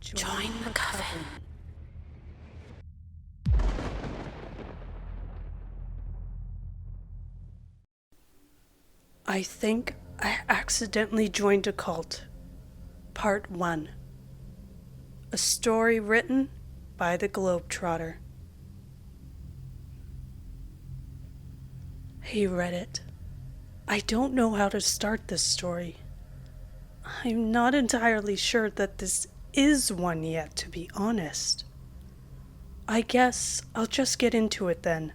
Join the coven. I think I accidentally joined a cult. Part 1. A story written by the Globetrotter. Hey Reddit. I don't know how to start this story. I'm not entirely sure that this is one yet, to be honest. I guess I'll just get into it then.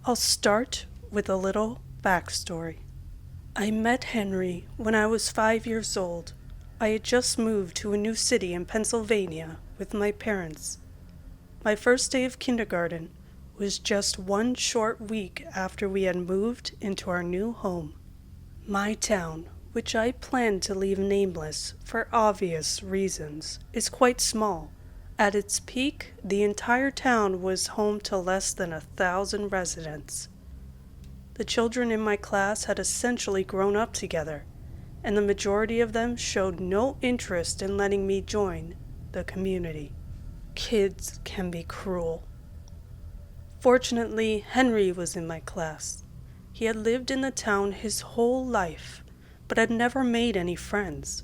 I'll start with a little backstory. I met Henry when I was 5 years old. I had just moved to a new city in Pennsylvania with my parents. My first day of kindergarten was just one short week after we had moved into our new home. My town, which I plan to leave nameless for obvious reasons, is quite small. At its peak, the entire town was home to less than 1,000 residents. The children in my class had essentially grown up together, and the majority of them showed no interest in letting me join the community. Kids can be cruel. Fortunately, Henry was in my class. He had lived in the town his whole life, but had never made any friends.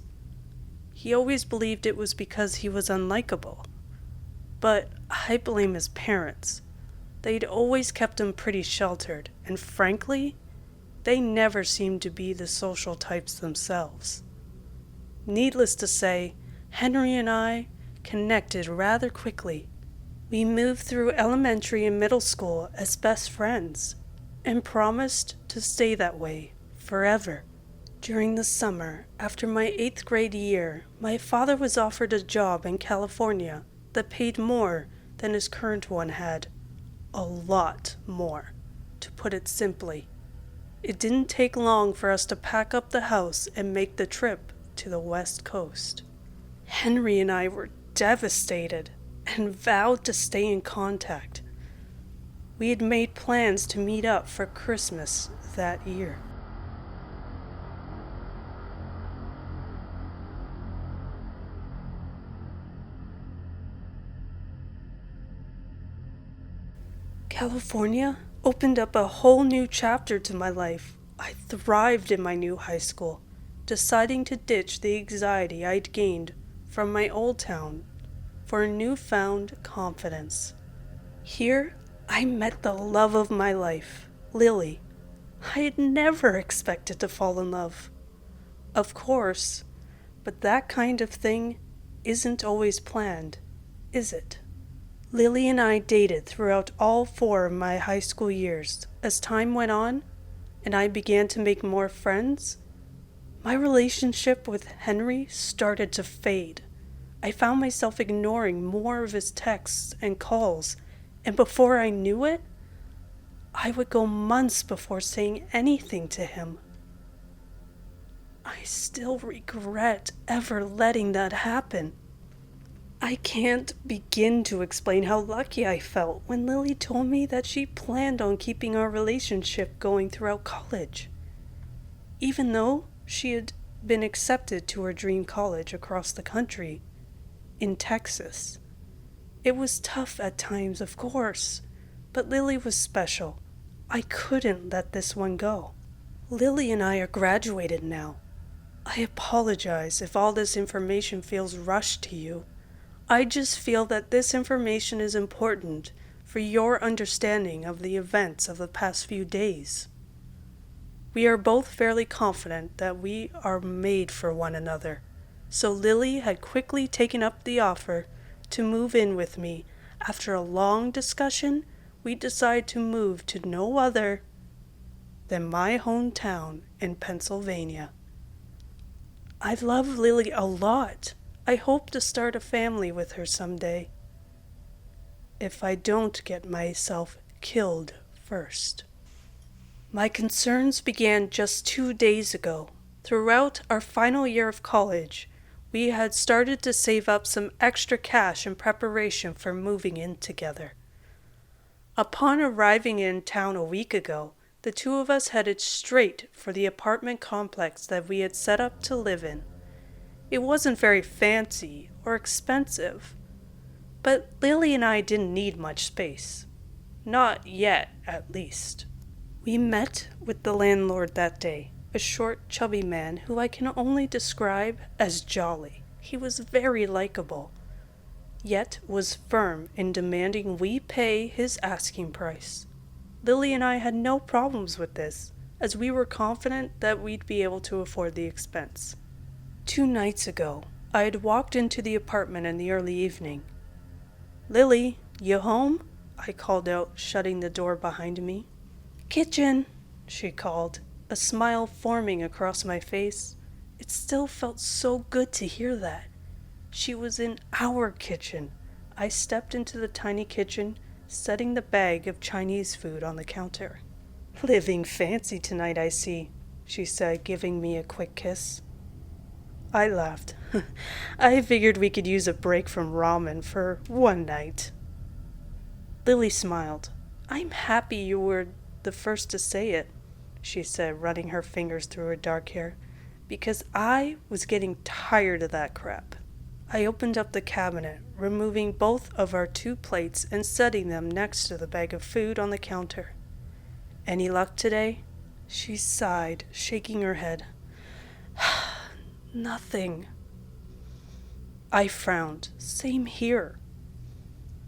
He always believed it was because he was unlikable. But I blame his parents. They'd always kept him pretty sheltered, and frankly, they never seemed to be the social types themselves. Needless to say, Henry and I connected rather quickly. We moved through elementary and middle school as best friends, and promised to stay that way forever. During the summer, after my 8th grade year, my father was offered a job in California that paid more than his current one had. A lot more, to put it simply. It didn't take long for us to pack up the house and make the trip to the West Coast. Henry and I were devastated and vowed to stay in contact. We had made plans to meet up for Christmas that year. California opened up a whole new chapter to my life. I thrived in my new high school, deciding to ditch the anxiety I'd gained from my old town for a newfound confidence. Here, I met the love of my life, Lily. I had never expected to fall in love. Of course, but that kind of thing isn't always planned, is it? Lily and I dated throughout all 4 of my high school years. As time went on, and I began to make more friends, my relationship with Henry started to fade. I found myself ignoring more of his texts and calls, and before I knew it, I would go months before saying anything to him. I still regret ever letting that happen. I can't begin to explain how lucky I felt when Lily told me that she planned on keeping our relationship going throughout college. Even though she had been accepted to her dream college across the country, in Texas. It was tough at times, of course, but Lily was special. I couldn't let this one go. Lily and I are graduated now. I apologize if all this information feels rushed to you. I just feel that this information is important for your understanding of the events of the past few days. We are both fairly confident that we are made for one another, so Lily had quickly taken up the offer to move in with me. After a long discussion, we decided to move to no other than my hometown in Pennsylvania. I love Lily a lot. I hope to start a family with her someday, if I don't get myself killed first. My concerns began just 2 days ago. Throughout our final year of college, we had started to save up some extra cash in preparation for moving in together. Upon arriving in town a week ago, the 2 of us headed straight for the apartment complex that we had set up to live in. It wasn't very fancy or expensive, but Lily and I didn't need much space. Not yet, at least. We met with the landlord that day, a short, chubby man who I can only describe as jolly. He was very likable, yet was firm in demanding we pay his asking price. Lily and I had no problems with this, as we were confident that we'd be able to afford the expense. 2 nights ago, I had walked into the apartment in the early evening. "Lily, you home?" I called out, shutting the door behind me. "Kitchen," she called, a smile forming across my face. It still felt so good to hear that. She was in our kitchen. I stepped into the tiny kitchen, setting the bag of Chinese food on the counter. "Living fancy tonight, I see," she said, giving me a quick kiss. I laughed. I figured we could use a break from ramen for one night. Lily smiled. "I'm happy you were the first to say it," she said, running her fingers through her dark hair, "because I was getting tired of that crap." I opened up the cabinet, removing both of our 2 plates and setting them next to the bag of food on the counter. "Any luck today?" She sighed, shaking her head. "Nothing." I frowned. Same here.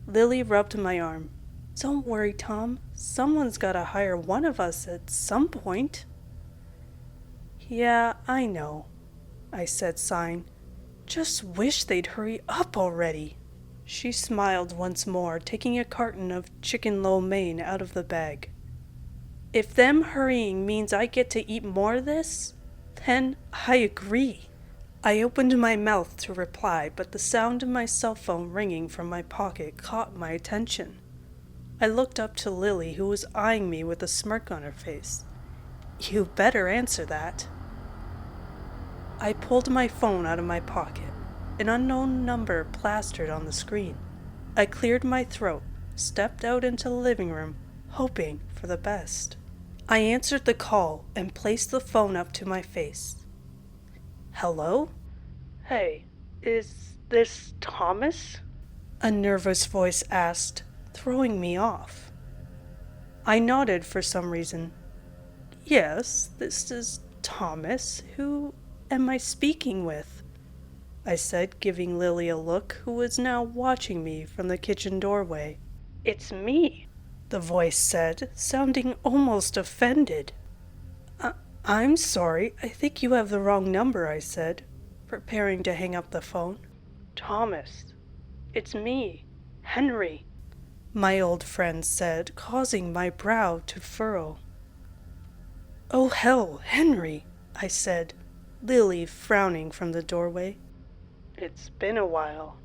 Lily rubbed my arm. "Don't worry, Tom. Someone's got to hire one of us at some point." "Yeah, I know," I said, sighing. "Just wish they'd hurry up already." She smiled once more, taking a carton of chicken lo mein out of the bag. "If them hurrying means I get to eat more of this, then I agree." I opened my mouth to reply, but the sound of my cell phone ringing from my pocket caught my attention. I looked up to Lily, who was eyeing me with a smirk on her face. "You better answer that." I pulled my phone out of my pocket. An unknown number plastered on the screen. I cleared my throat, stepped out into the living room, hoping for the best. I answered the call and placed the phone up to my face. "Hello? Hey, is this Thomas?" a nervous voice asked, throwing me off. I nodded for some reason. "Yes, this is Thomas. Who am I speaking with?" I said, giving Lily a look, who was now watching me from the kitchen doorway. "It's me," the voice said, sounding almost offended. I'm sorry, I think you have the wrong number," I said, preparing to hang up the phone. "Thomas, it's me, Henry," my old friend said, causing my brow to furrow. "Oh hell, Henry," I said, Lily frowning from the doorway. "It's been a while,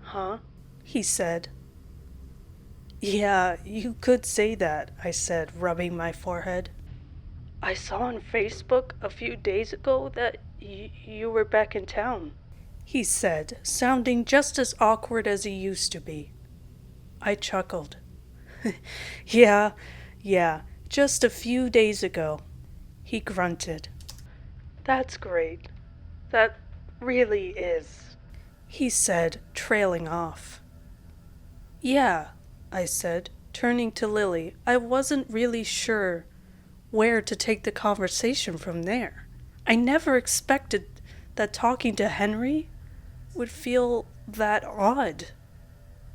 huh?" he said. "Yeah, you could say that," I said, rubbing my forehead. "I saw on Facebook a few days ago that you were back in town," he said, sounding just as awkward as he used to be. I chuckled. Yeah, just a few days ago," he grunted. "That's great. That really is," he said, trailing off. "Yeah," I said, turning to Lily. I wasn't really sure where to take the conversation from there. I never expected that talking to Henry would feel that odd.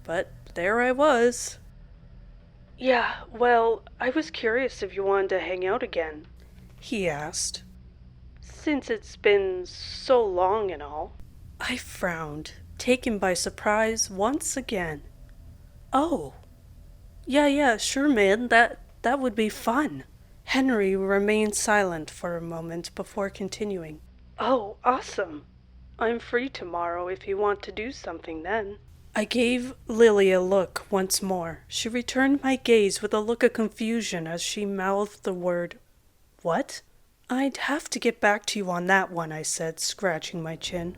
But there I was. "Yeah, well, I was curious if you wanted to hang out again," he asked. "Since it's been so long and all." I frowned, taken by surprise once again. "Oh, yeah, sure, man, that would be fun." Henry remained silent for a moment before continuing. "Oh, awesome. I'm free tomorrow if you want to do something then." I gave Lily a look once more. She returned my gaze with a look of confusion as she mouthed the word, "What?" "I'd have to get back to you on that one," I said, scratching my chin.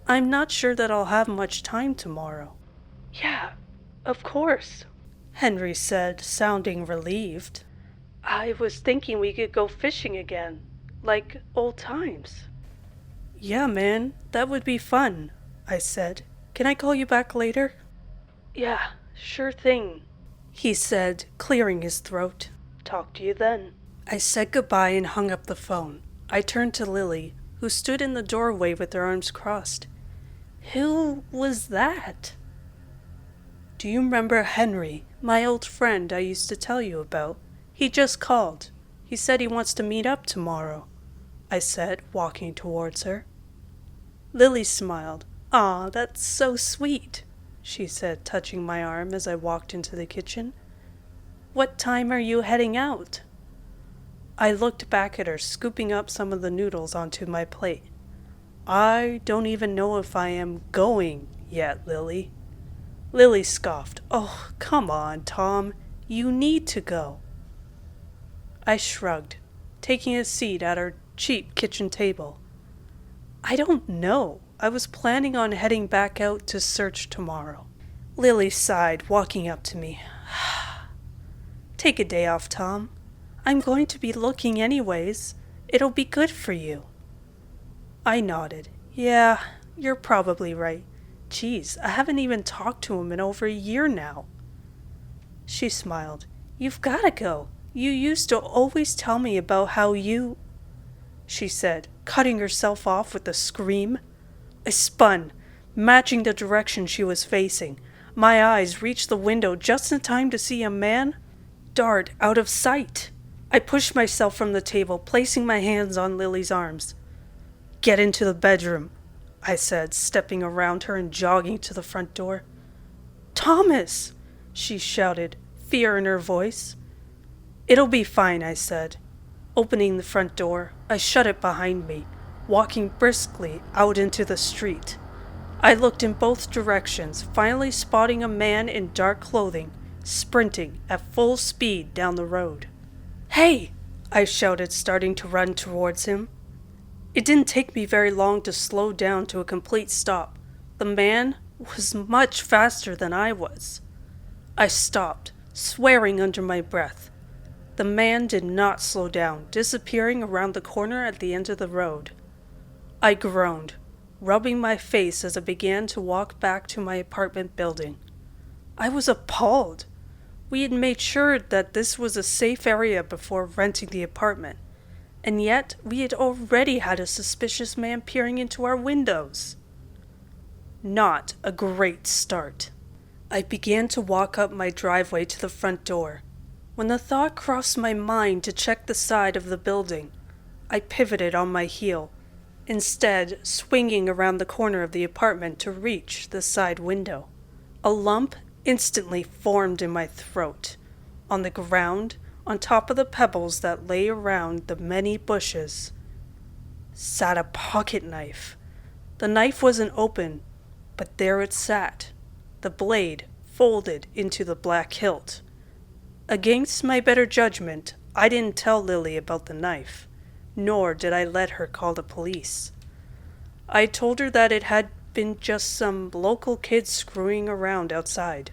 "I'm not sure that I'll have much time tomorrow." "Yeah, of course," Henry said, sounding relieved. "I was thinking we could go fishing again, like old times." Yeah, man, that would be fun, I said. Can I call you back later? Yeah, sure thing, he said, clearing his throat. Talk to you then. I said goodbye and hung up the phone. I turned to Lily, who stood in the doorway with her arms crossed. Who was that? Do you remember Henry, my old friend I used to tell you about? He just called. He said he wants to meet up tomorrow, I said, walking towards her. Lily smiled. Aw, that's so sweet, she said, touching my arm as I walked into the kitchen. What time are you heading out? I looked back at her, scooping up some of the noodles onto my plate. I don't even know if I am going yet, Lily. Lily scoffed. Oh, come on, Tom. You need to go. I shrugged, taking a seat at our cheap kitchen table. I don't know. I was planning on heading back out to search tomorrow. Lily sighed, walking up to me. Take a day off, Tom. I'm going to be looking anyways. It'll be good for you. I nodded. Yeah, you're probably right. Geez, I haven't even talked to him in over a year now. She smiled. You've gotta go. You used to always tell me about how you... she said, cutting herself off with a scream. I spun, matching the direction she was facing. My eyes reached the window just in time to see a man dart out of sight. I pushed myself from the table, placing my hands on Lily's arms. Get into the bedroom, I said, stepping around her and jogging to the front door. Thomas, she shouted, fear in her voice. It'll be fine, I said. Opening the front door, I shut it behind me, walking briskly out into the street. I looked in both directions, finally spotting a man in dark clothing, sprinting at full speed down the road. Hey! I shouted, starting to run towards him. It didn't take me very long to slow down to a complete stop. The man was much faster than I was. I stopped, swearing under my breath. The man did not slow down, disappearing around the corner at the end of the road. I groaned, rubbing my face as I began to walk back to my apartment building. I was appalled. We had made sure that this was a safe area before renting the apartment, and yet we had already had a suspicious man peering into our windows. Not a great start. I began to walk up my driveway to the front door. When the thought crossed my mind to check the side of the building, I pivoted on my heel, instead swinging around the corner of the apartment to reach the side window. A lump instantly formed in my throat. On the ground, on top of the pebbles that lay around the many bushes, sat a pocket knife. The knife wasn't open, but there it sat, the blade folded into the black hilt. Against my better judgment, I didn't tell Lily about the knife, nor did I let her call the police. I told her that it had been just some local kids screwing around outside.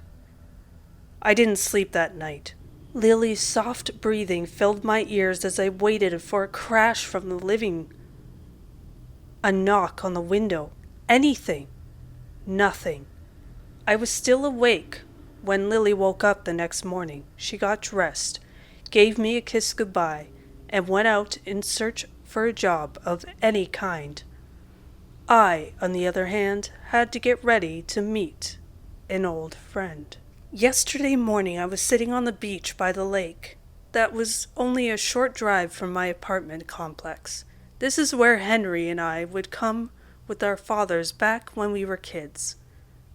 I didn't sleep that night. Lily's soft breathing filled my ears as I waited for a crash from the living. A knock on the window. Anything. Nothing. I was still awake when Lily woke up the next morning. She got dressed, gave me a kiss goodbye, and went out in search for a job of any kind. I, on the other hand, had to get ready to meet an old friend. Yesterday morning I was sitting on the beach by the lake. That was only a short drive from my apartment complex. This is where Henry and I would come with our fathers back when we were kids.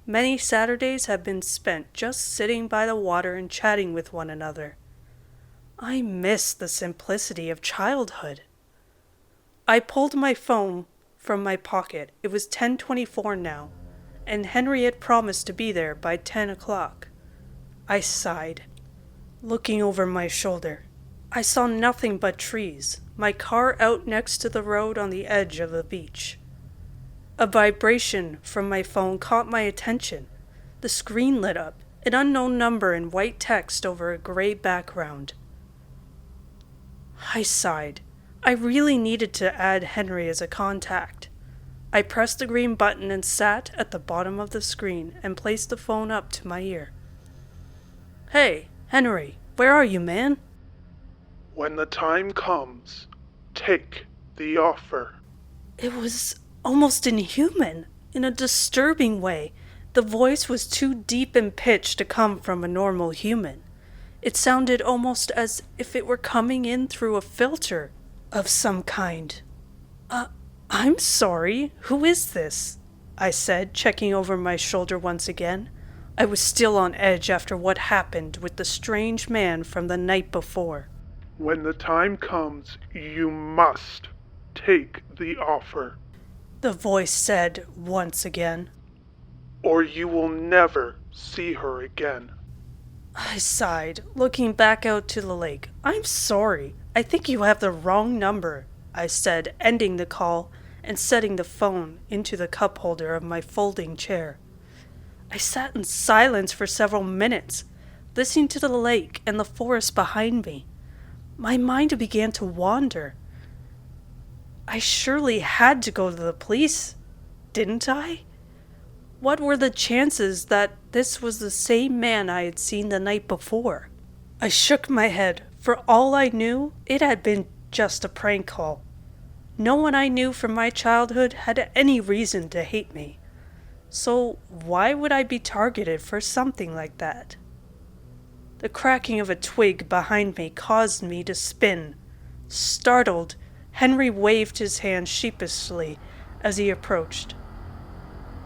Many Saturdays have been spent just sitting by the water and chatting with one another. I miss the simplicity of childhood. I pulled my phone from my pocket. It was 10:24 now, and Henry had promised to be there by 10 o'clock. I sighed, looking over my shoulder. I saw nothing but trees, my car out next to the road on the edge of the beach. A vibration from my phone caught my attention. The screen lit up, an unknown number in white text over a gray background. I sighed. I really needed to add Henry as a contact. I pressed the green button and sat at the bottom of the screen and placed the phone up to my ear. Hey, Henry, where are you, man? When the time comes, take the offer. It was almost inhuman, in a disturbing way. The voice was too deep in pitch to come from a normal human. It sounded almost as if it were coming in through a filter of some kind. I'm sorry, who is this? I said, checking over my shoulder once again. I was still on edge after what happened with the strange man from the night before. When the time comes, you must take the offer. The voice said once again. Or you will never see her again. I sighed, looking back out to the lake. I'm sorry. I think you have the wrong number, I said, ending the call and setting the phone into the cup holder of my folding chair. I sat in silence for several minutes, listening to the lake and the forest behind me. My mind began to wander. I surely had to go to the police, didn't I? What were the chances that this was the same man I had seen the night before? I shook my head. For all I knew, it had been just a prank call. No one I knew from my childhood had any reason to hate me. So why would I be targeted for something like that? The cracking of a twig behind me caused me to spin. Startled, Henry waved his hand sheepishly as he approached.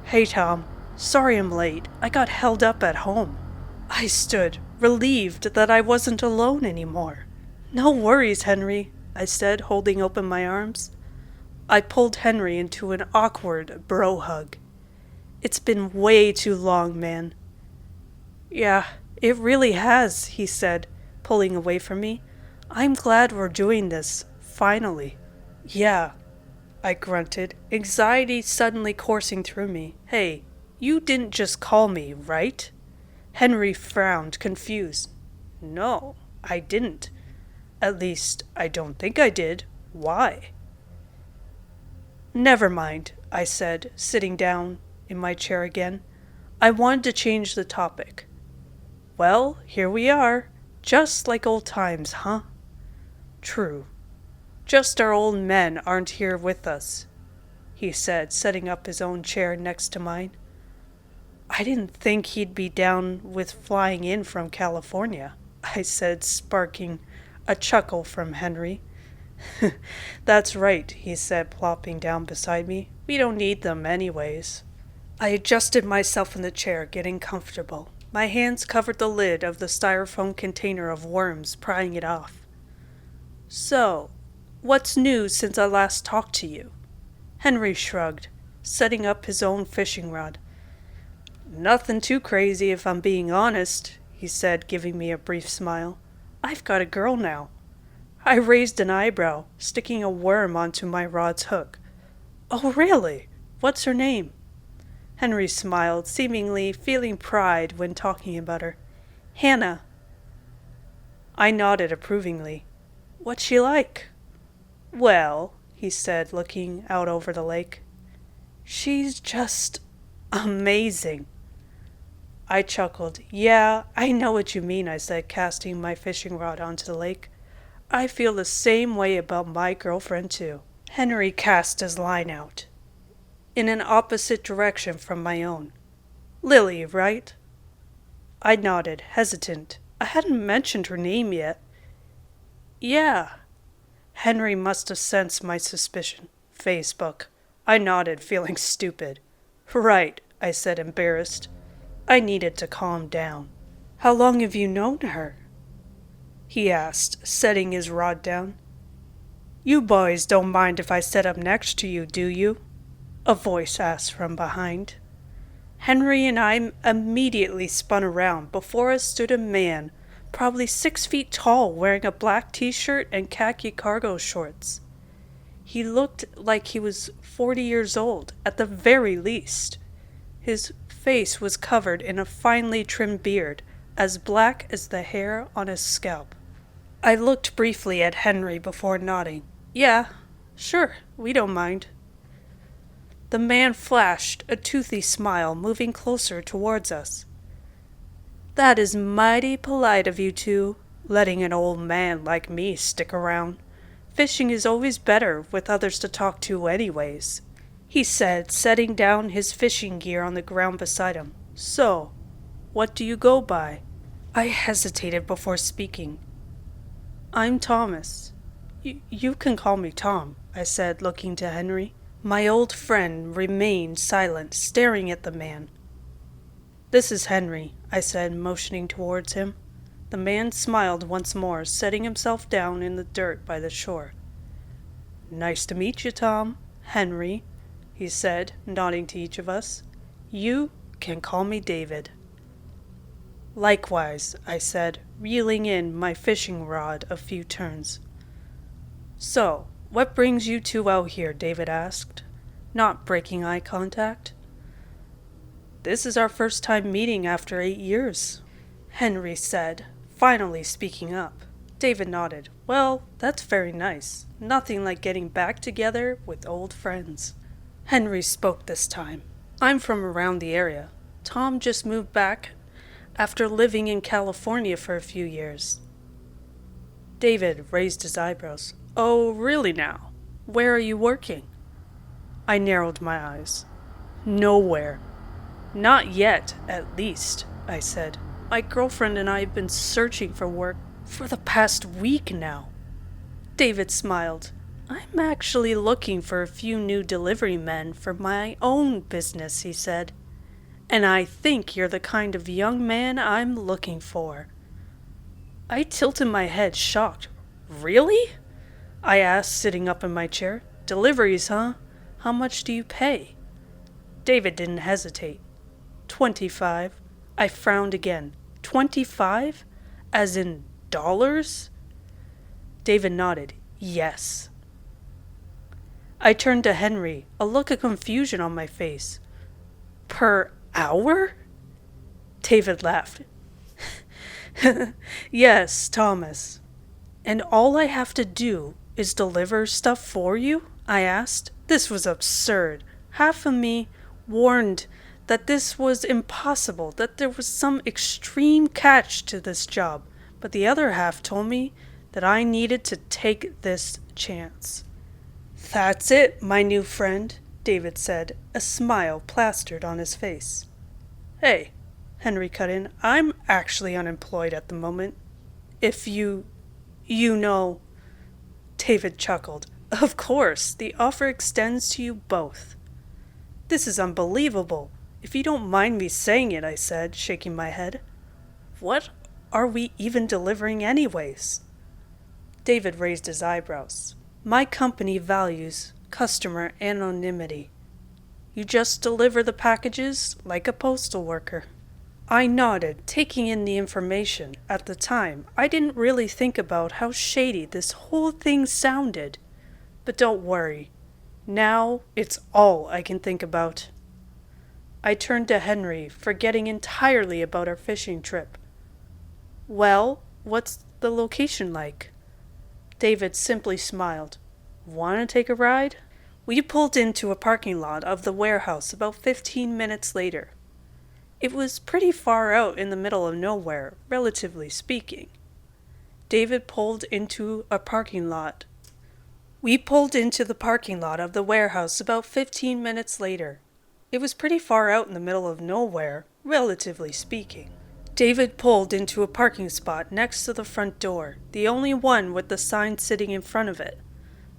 Hey, Tom. Sorry I'm late. I got held up at home. I stood, relieved that I wasn't alone anymore. No worries, Henry, I said, holding open my arms. I pulled Henry into an awkward bro hug. It's been way too long, man. Yeah, it really has, he said, pulling away from me. I'm glad we're doing this, finally. Yeah, I grunted, anxiety suddenly coursing through me. Hey, you didn't just call me, right? Henry frowned, confused. No, I didn't. At least, I don't think I did. Why? Never mind, I said, sitting down in my chair again. I wanted to change the topic. Well, here we are. Just like old times, huh? True. Just our old men aren't here with us, he said, setting up his own chair next to mine. I didn't think he'd be down with flying in from California, I said, sparking a chuckle from Henry. That's right, he said, plopping down beside me. We don't need them anyways. I adjusted myself in the chair, getting comfortable. My hands covered the lid of the styrofoam container of worms, prying it off. So, what's new since I last talked to you? Henry shrugged, setting up his own fishing rod. Nothing too crazy if I'm being honest, he said, giving me a brief smile. I've got a girl now. I raised an eyebrow, sticking a worm onto my rod's hook. Oh, really? What's her name? Henry smiled, seemingly feeling pride when talking about her. Hannah. I nodded approvingly. What's she like? Well, he said, looking out over the lake. She's just amazing. I chuckled. Yeah, I know what you mean, I said, casting my fishing rod onto the lake. I feel the same way about my girlfriend, too. Henry cast his line out, in an opposite direction from my own. Lily, right? I nodded, hesitant. I hadn't mentioned her name yet. Yeah. Henry must have sensed my suspicion. Facebook. I nodded, feeling stupid. Right, I said, embarrassed. I needed to calm down. How long have you known her? He asked, setting his rod down. You boys don't mind if I sit up next to you, do you? A voice asked from behind. Henry and I immediately spun around. Before us stood a man, probably 6 feet tall, wearing a black t-shirt and khaki cargo shorts. He looked like he was 40 years old, at the very least. His face was covered in a finely trimmed beard, as black as the hair on his scalp. I looked briefly at Henry before nodding. Yeah, sure, we don't mind. The man flashed a toothy smile, moving closer towards us. "That is mighty polite of you two, letting an old man like me stick around. Fishing is always better with others to talk to anyways," he said, setting down his fishing gear on the ground beside him. "So, what do you go by?" I hesitated before speaking. "I'm Thomas. You can call me Tom," I said, looking to Henry. My old friend remained silent, staring at the man. "This is Henry," I said, motioning towards him. The man smiled once more, setting himself down in the dirt by the shore. "Nice to meet you, Tom. Henry," he said, nodding to each of us. "You can call me David." "Likewise," I said, reeling in my fishing rod a few turns. "So, what brings you two out here?" David asked, not breaking eye contact. "This is our first time meeting after 8 years," Henry said, finally speaking up. David nodded. "Well, that's very nice. Nothing like getting back together with old friends." Henry spoke this time. "I'm from around the area. Tom just moved back after living in California for a few years." David raised his eyebrows. "Oh, really now? Where are you working?" I narrowed my eyes. "Nowhere. Not yet, at least," I said. "My girlfriend and I have been searching for work for the past week now." David smiled. "I'm actually looking for a few new delivery men for my own business," he said. "And I think you're the kind of young man I'm looking for." I tilted my head, shocked. "Really?" I asked, sitting up in my chair. "Deliveries, huh? How much do you pay?" David didn't hesitate. 25. I frowned again. 25? As in dollars? David nodded. "Yes." I turned to Henry, a look of confusion on my face. "Per hour?" David laughed. "Yes, Thomas. And all I have to do is deliver stuff for you?" I asked. This was absurd. Half of me warned that this was impossible, that there was some extreme catch to this job, but the other half told me that I needed to take this chance. "That's it, my new friend," David said, a smile plastered on his face. "Hey," Henry cut in, "I'm actually unemployed at the moment. If you know." David chuckled. "Of course, the offer extends to you both." "This is unbelievable. If you don't mind me saying it," I said, shaking my head. "What are we even delivering anyways?" David raised his eyebrows. "My company values customer anonymity. You just deliver the packages like a postal worker." I nodded, taking in the information. At the time, I didn't really think about how shady this whole thing sounded. But don't worry. Now it's all I can think about. I turned to Henry, forgetting entirely about our fishing trip. "Well, what's the location like?" David simply smiled. "Want to take a ride?" We pulled into a parking lot of the warehouse about 15 minutes later. It was pretty far out in the middle of nowhere, relatively speaking. David pulled into a parking lot. We pulled into the parking lot of the warehouse about 15 minutes later. It was pretty far out in the middle of nowhere, relatively speaking. David pulled into a parking spot next to the front door, the only one with the sign sitting in front of it.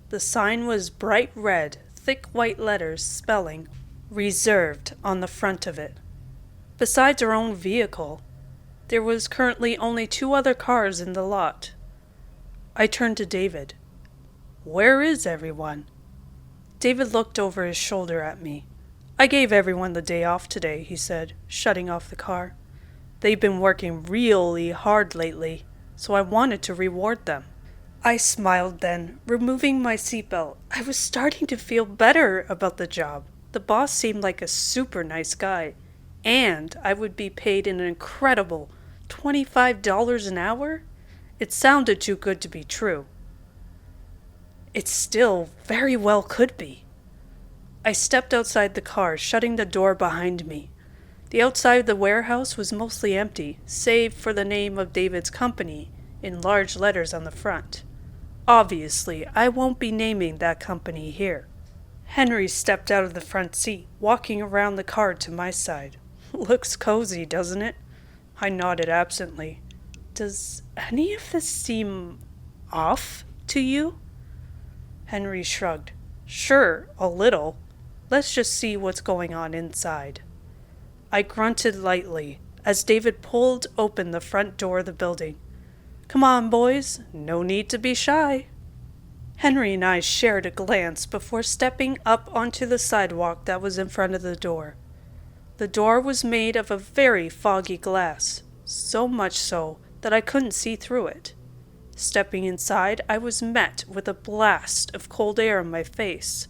The sign was bright red, thick white letters spelling "Reserved" on the front of it. Besides our own vehicle, there was currently only 2 other cars in the lot. I turned to David. "Where is everyone?" David looked over his shoulder at me. "I gave everyone the day off today," he said, shutting off the car. "They've been working really hard lately, so I wanted to reward them." I smiled then, removing my seatbelt. I was starting to feel better about the job. The boss seemed like a super nice guy. And I would be paid an incredible $25 an hour? It sounded too good to be true. It still very well could be. I stepped outside the car, shutting the door behind me. The outside of the warehouse was mostly empty, save for the name of David's company in large letters on the front. Obviously, I won't be naming that company here. Henry stepped out of the front seat, walking around the car to my side. Looks cozy, doesn't it? I nodded absently. Does any of this seem off to you? Henry shrugged. Sure, a little. Let's just see what's going on inside. I grunted lightly as David pulled open the front door of the building. Come on, boys. No need to be shy. Henry and I shared a glance before stepping up onto the sidewalk that was in front of the door. The door was made of a very foggy glass, so much so that I couldn't see through it. Stepping inside, I was met with a blast of cold air in my face.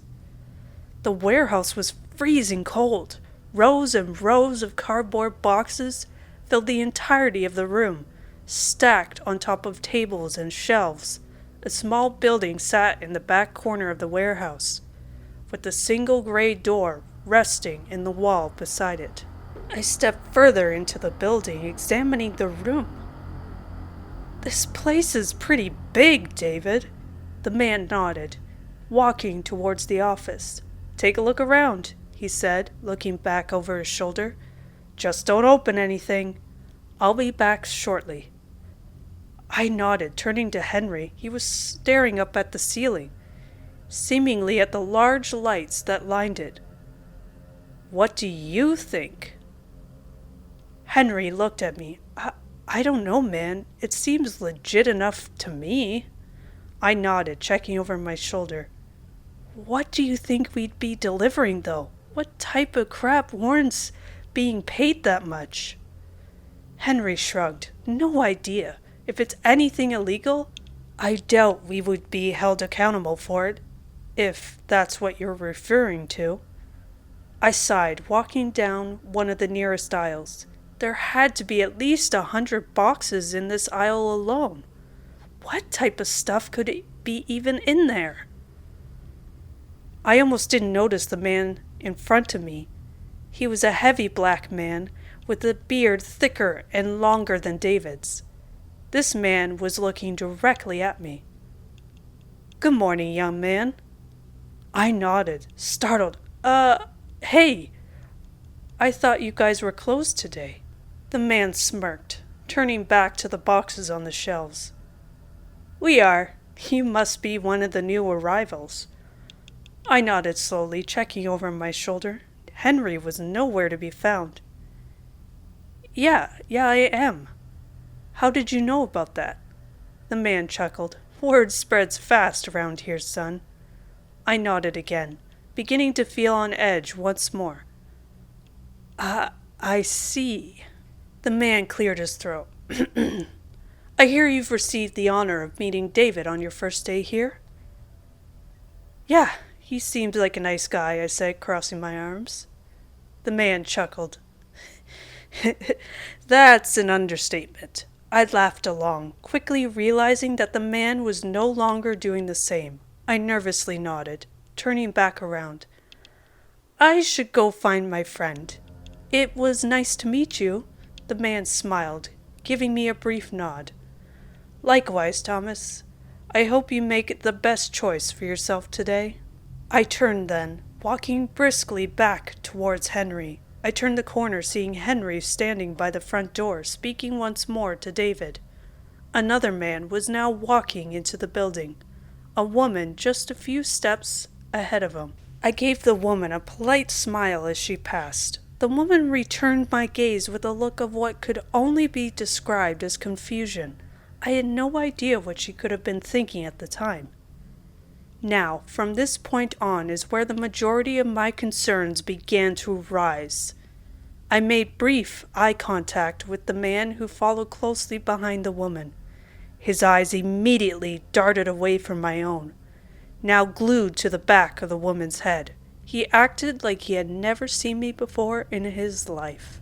The warehouse was freezing cold. Rows and rows of cardboard boxes filled the entirety of the room, stacked on top of tables and shelves. A small building sat in the back corner of the warehouse, with a single gray door resting in the wall beside it. I stepped further into the building, examining the room. This place is pretty big, David. The man nodded, walking towards the office. Take a look around, he said, looking back over his shoulder. Just don't open anything. I'll be back shortly. I nodded, turning to Henry. He was staring up at the ceiling, seemingly at the large lights that lined it. What do you think? Henry looked at me. I don't know, man. It seems legit enough to me. I nodded, checking over my shoulder. What do you think we'd be delivering, though? What type of crap warrants being paid that much? Henry shrugged. No idea. If it's anything illegal, I doubt we would be held accountable for it, if that's what you're referring to. I sighed, walking down one of the nearest aisles. There had to be at least 100 boxes in this aisle alone. What type of stuff could it be even in there? I almost didn't notice the man in front of me. He was a heavy black man with a beard thicker and longer than David's. This man was looking directly at me. Good morning, young man. I nodded, startled. Hey! I thought you guys were closed today. The man smirked, turning back to the boxes on the shelves. We are. You must be one of the new arrivals. I nodded slowly, checking over my shoulder. Henry was nowhere to be found. Yeah, I am. How did you know about that? The man chuckled. Word spreads fast around here, son. I nodded again, beginning to feel on edge once more. I see. The man cleared his throat. I hear you've received the honor of meeting David on your first day here? Yeah, he seems like a nice guy, I said, crossing my arms. The man chuckled. That's an understatement. I laughed along, quickly realizing that the man was no longer doing the same. I nervously nodded, turning back around. I should go find my friend. It was nice to meet you. The man smiled, giving me a brief nod. Likewise, Thomas. I hope you make the best choice for yourself today. I turned then, walking briskly back towards Henry. I turned the corner, seeing Henry standing by the front door, speaking once more to David. Another man was now walking into the building, a woman just a few steps ahead of him. I gave the woman a polite smile as she passed. The woman returned my gaze with a look of what could only be described as confusion. I had no idea what she could have been thinking at the time. Now, from this point on is where the majority of my concerns began to rise. I made brief eye contact with the man who followed closely behind the woman. His eyes immediately darted away from my own, now glued to the back of the woman's head. He acted like he had never seen me before in his life.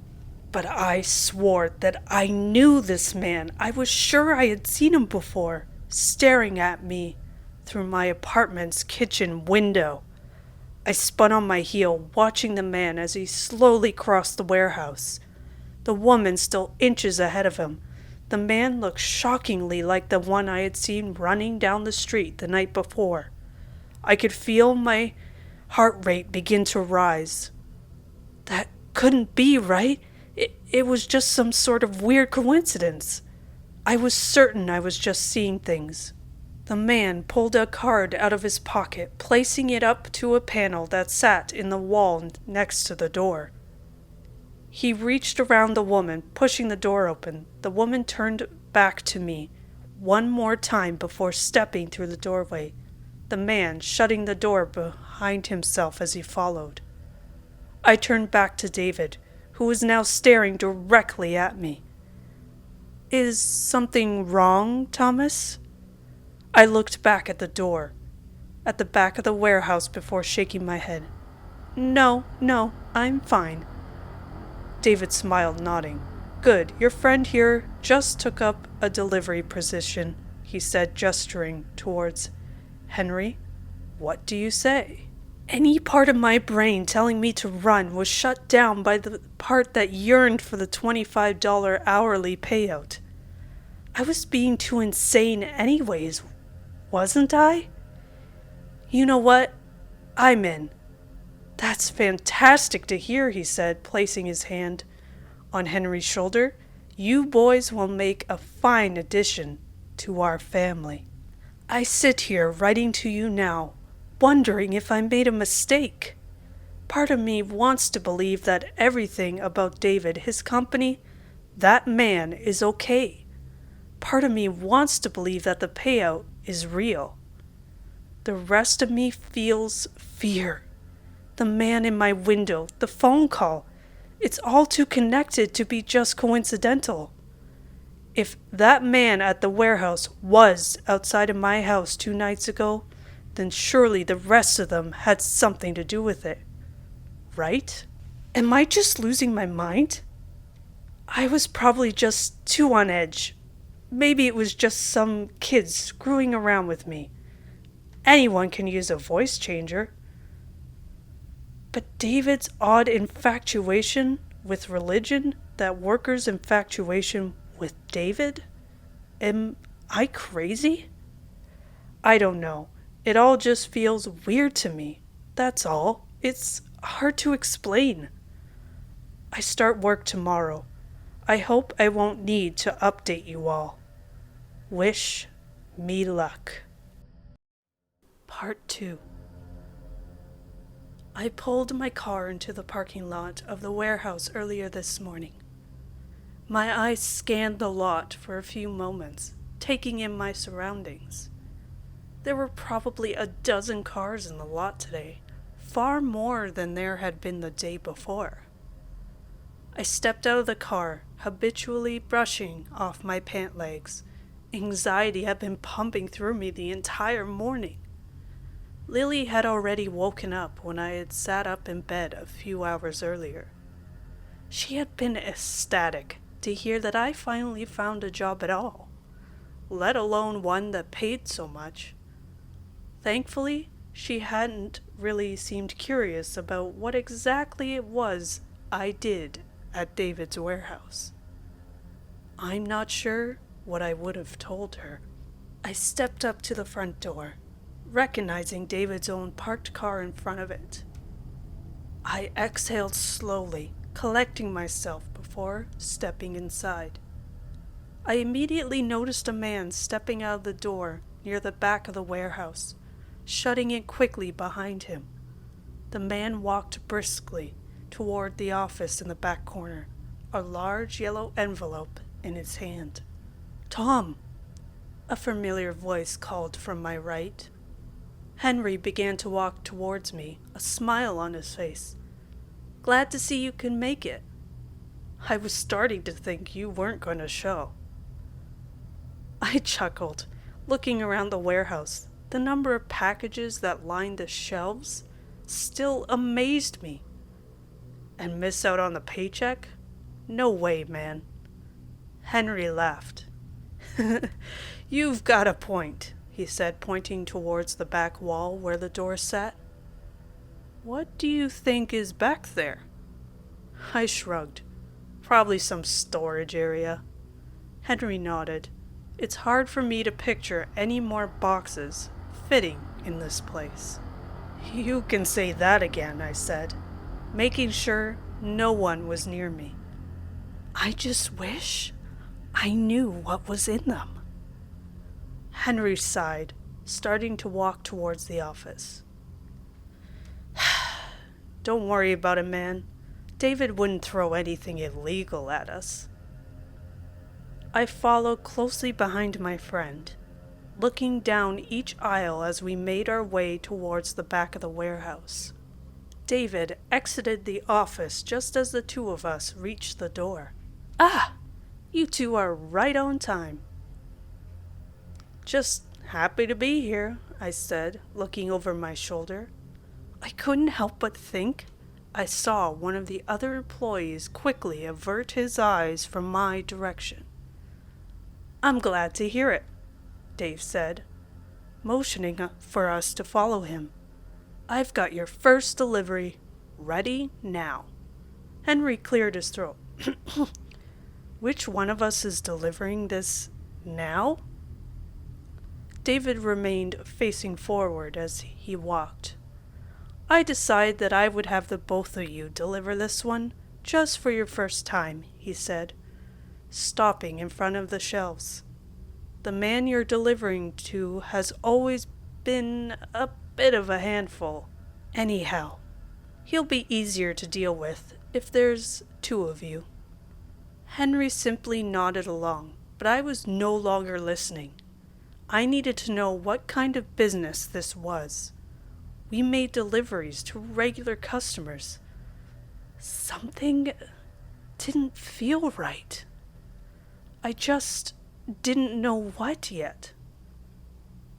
But I swore that I knew this man. I was sure I had seen him before, staring at me through my apartment's kitchen window. I spun on my heel, watching the man as he slowly crossed the warehouse. The woman still inches ahead of him. The man looked shockingly like the one I had seen running down the street the night before. I could feel my heart rate begin to rise. That couldn't be, right? It was just some sort of weird coincidence. I was certain I was just seeing things. The man pulled a card out of his pocket, placing it up to a panel that sat in the wall next to the door. He reached around the woman, pushing the door open. The woman turned back to me one more time before stepping through the doorway, the man shutting the door behind himself as he followed. I turned back to David, who was now staring directly at me. "Is something wrong, Thomas?" I looked back at the door, at the back of the warehouse before shaking my head. No, I'm fine." David smiled, nodding. "Good, your friend here just took up a delivery position," he said, gesturing towards Henry. "What do you say?" Any part of my brain telling me to run was shut down by the part that yearned for the $25 hourly payout. I was being too insane anyways, wasn't I? "You know what? I'm in." "That's fantastic to hear," he said, placing his hand on Henry's shoulder. "You boys will make a fine addition to our family. I sit here writing to you now, wondering if I made a mistake. Part of me wants to believe that everything about David, his company, that man is okay. Part of me wants to believe that the payout is real. The rest of me feels fear. The man in my window, the phone call, it's all too connected to be just coincidental. If that man at the warehouse was outside of my house 2 nights ago, then surely the rest of them had something to do with it. Right? Am I just losing my mind? I was probably just too on edge. Maybe it was just some kids screwing around with me. Anyone can use a voice changer. But David's odd infatuation with religion, that worker's infatuation with David? Am I crazy? I don't know. It all just feels weird to me. That's all. It's hard to explain. I start work tomorrow. I hope I won't need to update you all. Wish me luck. Part 2. I pulled my car into the parking lot of the warehouse earlier this morning. My eyes scanned the lot for a few moments, taking in my surroundings. There were probably a dozen cars in the lot today, far more than there had been the day before. I stepped out of the car, habitually brushing off my pant legs. Anxiety had been pumping through me the entire morning. Lily had already woken up when I had sat up in bed a few hours earlier. She had been ecstatic to hear that I finally found a job at all, let alone one that paid so much. Thankfully, she hadn't really seemed curious about what exactly it was I did at David's warehouse. I'm not sure what I would have told her. I stepped up to the front door, recognizing David's own parked car in front of it. I exhaled slowly, collecting myself before stepping inside. I immediately noticed a man stepping out of the door near the back of the warehouse, shutting it quickly behind him. The man walked briskly toward the office in the back corner, a large yellow envelope in his hand. "Tom!" a familiar voice called from my right. Henry began to walk towards me, a smile on his face. "Glad to see you can make it. I was starting to think you weren't going to show." I chuckled, looking around the warehouse. The number of packages that lined the shelves still amazed me. And miss out on the paycheck? No way, man. Henry laughed. "You've got a point," he said, pointing towards the back wall where the door sat. What do you think is back there? I shrugged. Probably some storage area. Henry nodded. It's hard for me to picture any more boxes fitting in this place. You can say that again, I said, making sure no one was near me. I just wish I knew what was in them. Henry sighed, starting to walk towards the office. Don't worry about it, man. David wouldn't throw anything illegal at us. I followed closely behind my friend, looking down each aisle as we made our way towards the back of the warehouse. David exited the office just as the two of us reached the door. Ah, you two are right on time. Just happy to be here, I said, looking over my shoulder. I couldn't help but think I saw one of the other employees quickly avert his eyes from my direction. I'm glad to hear it, Dave said, motioning for us to follow him. I've got your first delivery ready now. Henry cleared his throat. Which one of us is delivering this now? David remained facing forward as he walked. I decided that I would have the both of you deliver this one, just for your first time, he said, stopping in front of the shelves. The man you're delivering to has always been a bit of a handful. Anyhow, he'll be easier to deal with if there's two of you. Henry simply nodded along, but I was no longer listening. I needed to know what kind of business this was. We made deliveries to regular customers. Something didn't feel right. I just didn't know what yet.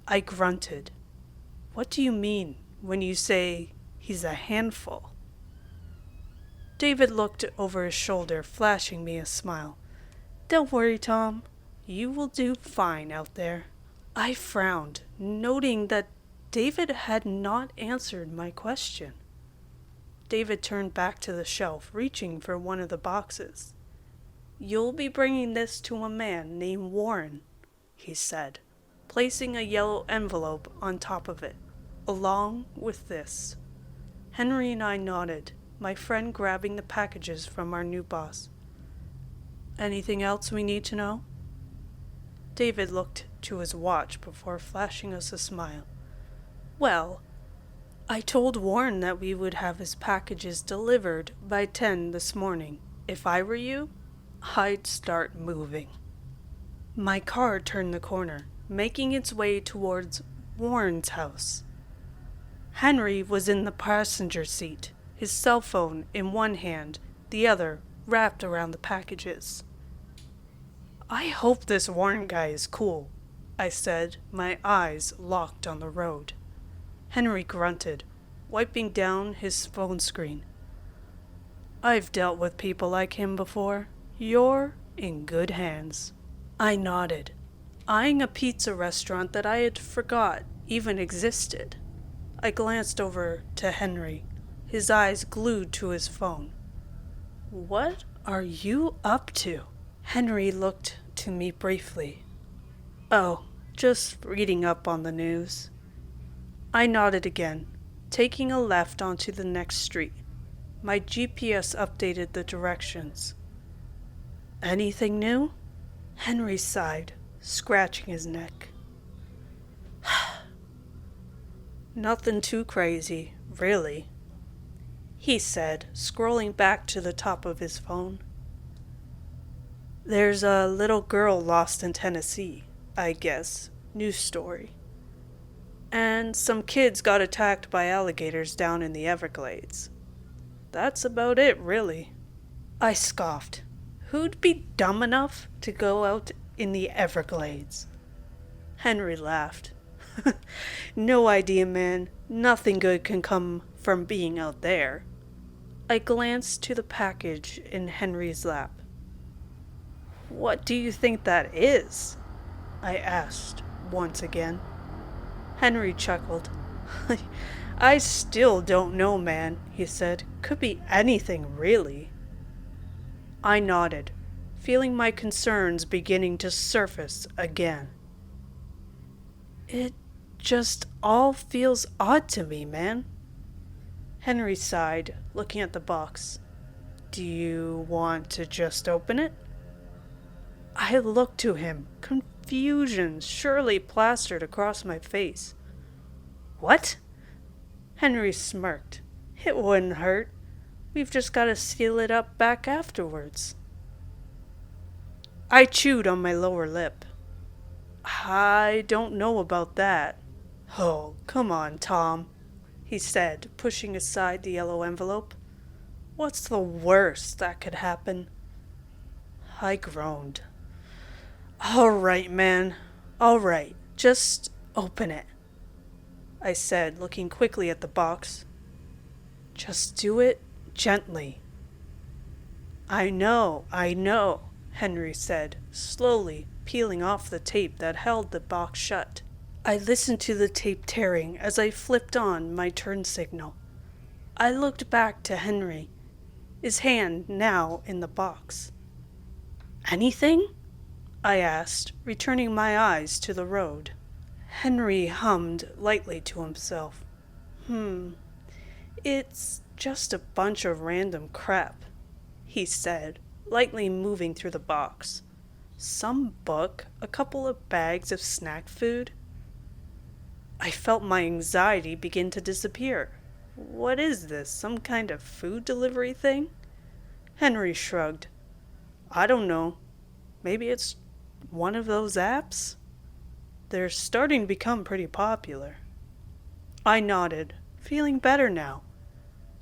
I grunted. What do you mean when you say he's a handful? David looked over his shoulder, flashing me a smile. Don't worry, Tom. You will do fine out there. I frowned, noting that David had not answered my question. David turned back to the shelf, reaching for one of the boxes. You'll be bringing this to a man named Warren, he said, placing a yellow envelope on top of it, along with this. Henry and I nodded, my friend grabbing the packages from our new boss. Anything else we need to know? David looked to his watch before flashing us a smile. Well, I told Warren that we would have his packages delivered by 10 this morning. If I were you, I'd start moving. My car turned the corner, making its way towards Warren's house. Henry was in the passenger seat, his cell phone in one hand, the other wrapped around the packages. I hope this Warren guy is cool, I said, my eyes locked on the road. Henry grunted, wiping down his phone screen. I've dealt with people like him before. You're in good hands. I nodded, eyeing a pizza restaurant that I had forgot even existed. I glanced over to Henry, his eyes glued to his phone. What are you up to? Henry looked to me briefly. Oh, just reading up on the news. I nodded again, taking a left onto the next street. My GPS updated the directions. Anything new? Henry sighed, scratching his neck. Nothing too crazy, really, he said, scrolling back to the top of his phone. There's a little girl lost in Tennessee, I guess. News story. And some kids got attacked by alligators down in the Everglades. That's about it, really. I scoffed. Who'd be dumb enough to go out in the Everglades? Henry laughed. No idea, man. Nothing good can come from being out there. I glanced to the package in Henry's lap. What do you think that is? I asked once again. Henry chuckled. I still don't know, man, he said. Could be anything, really. I nodded, feeling my concerns beginning to surface again. It just all feels odd to me, man. Henry sighed, looking at the box. Do you want to just open it? I looked to him, confusion surely plastered across my face. What? Henry smirked. It wouldn't hurt. We've just got to seal it up back afterwards. I chewed on my lower lip. I don't know about that. Oh, come on, Tom, he said, pushing aside the yellow envelope. What's the worst that could happen? I groaned. All right, man. All right. Just open it, I said, looking quickly at the box. Just do it gently. I know, Henry said, slowly peeling off the tape that held the box shut. I listened to the tape tearing as I flipped on my turn signal. I looked back to Henry, his hand now in the box. Anything? I asked, returning my eyes to the road. Henry hummed lightly to himself. It's just a bunch of random crap, he said, lightly moving through the box. Some book, a couple of bags of snack food. I felt my anxiety begin to disappear. What is this, some kind of food delivery thing? Henry shrugged. I don't know. Maybe it's one of those apps? They're starting to become pretty popular. I nodded, feeling better now.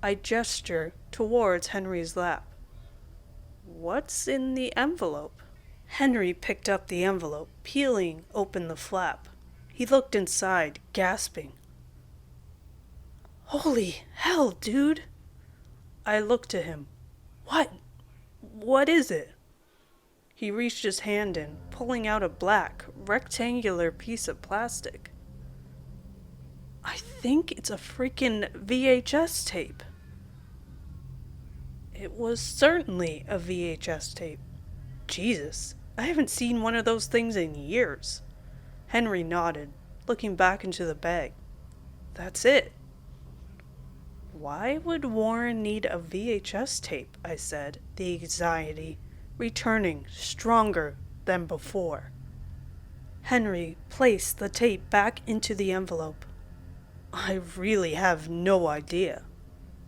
I gestured towards Henry's lap. What's in the envelope? Henry picked up the envelope, peeling open the flap. He looked inside, gasping. Holy hell, dude! I looked to him. What is it? He reached his hand in, pulling out a black, rectangular piece of plastic. I think it's a freaking VHS tape. It was certainly a VHS tape. Jesus, I haven't seen one of those things in years. Henry nodded, looking back into the bag. That's it. Why would Warren need a VHS tape? I said, the anxiety returning stronger than before. Henry placed the tape back into the envelope. I really have no idea,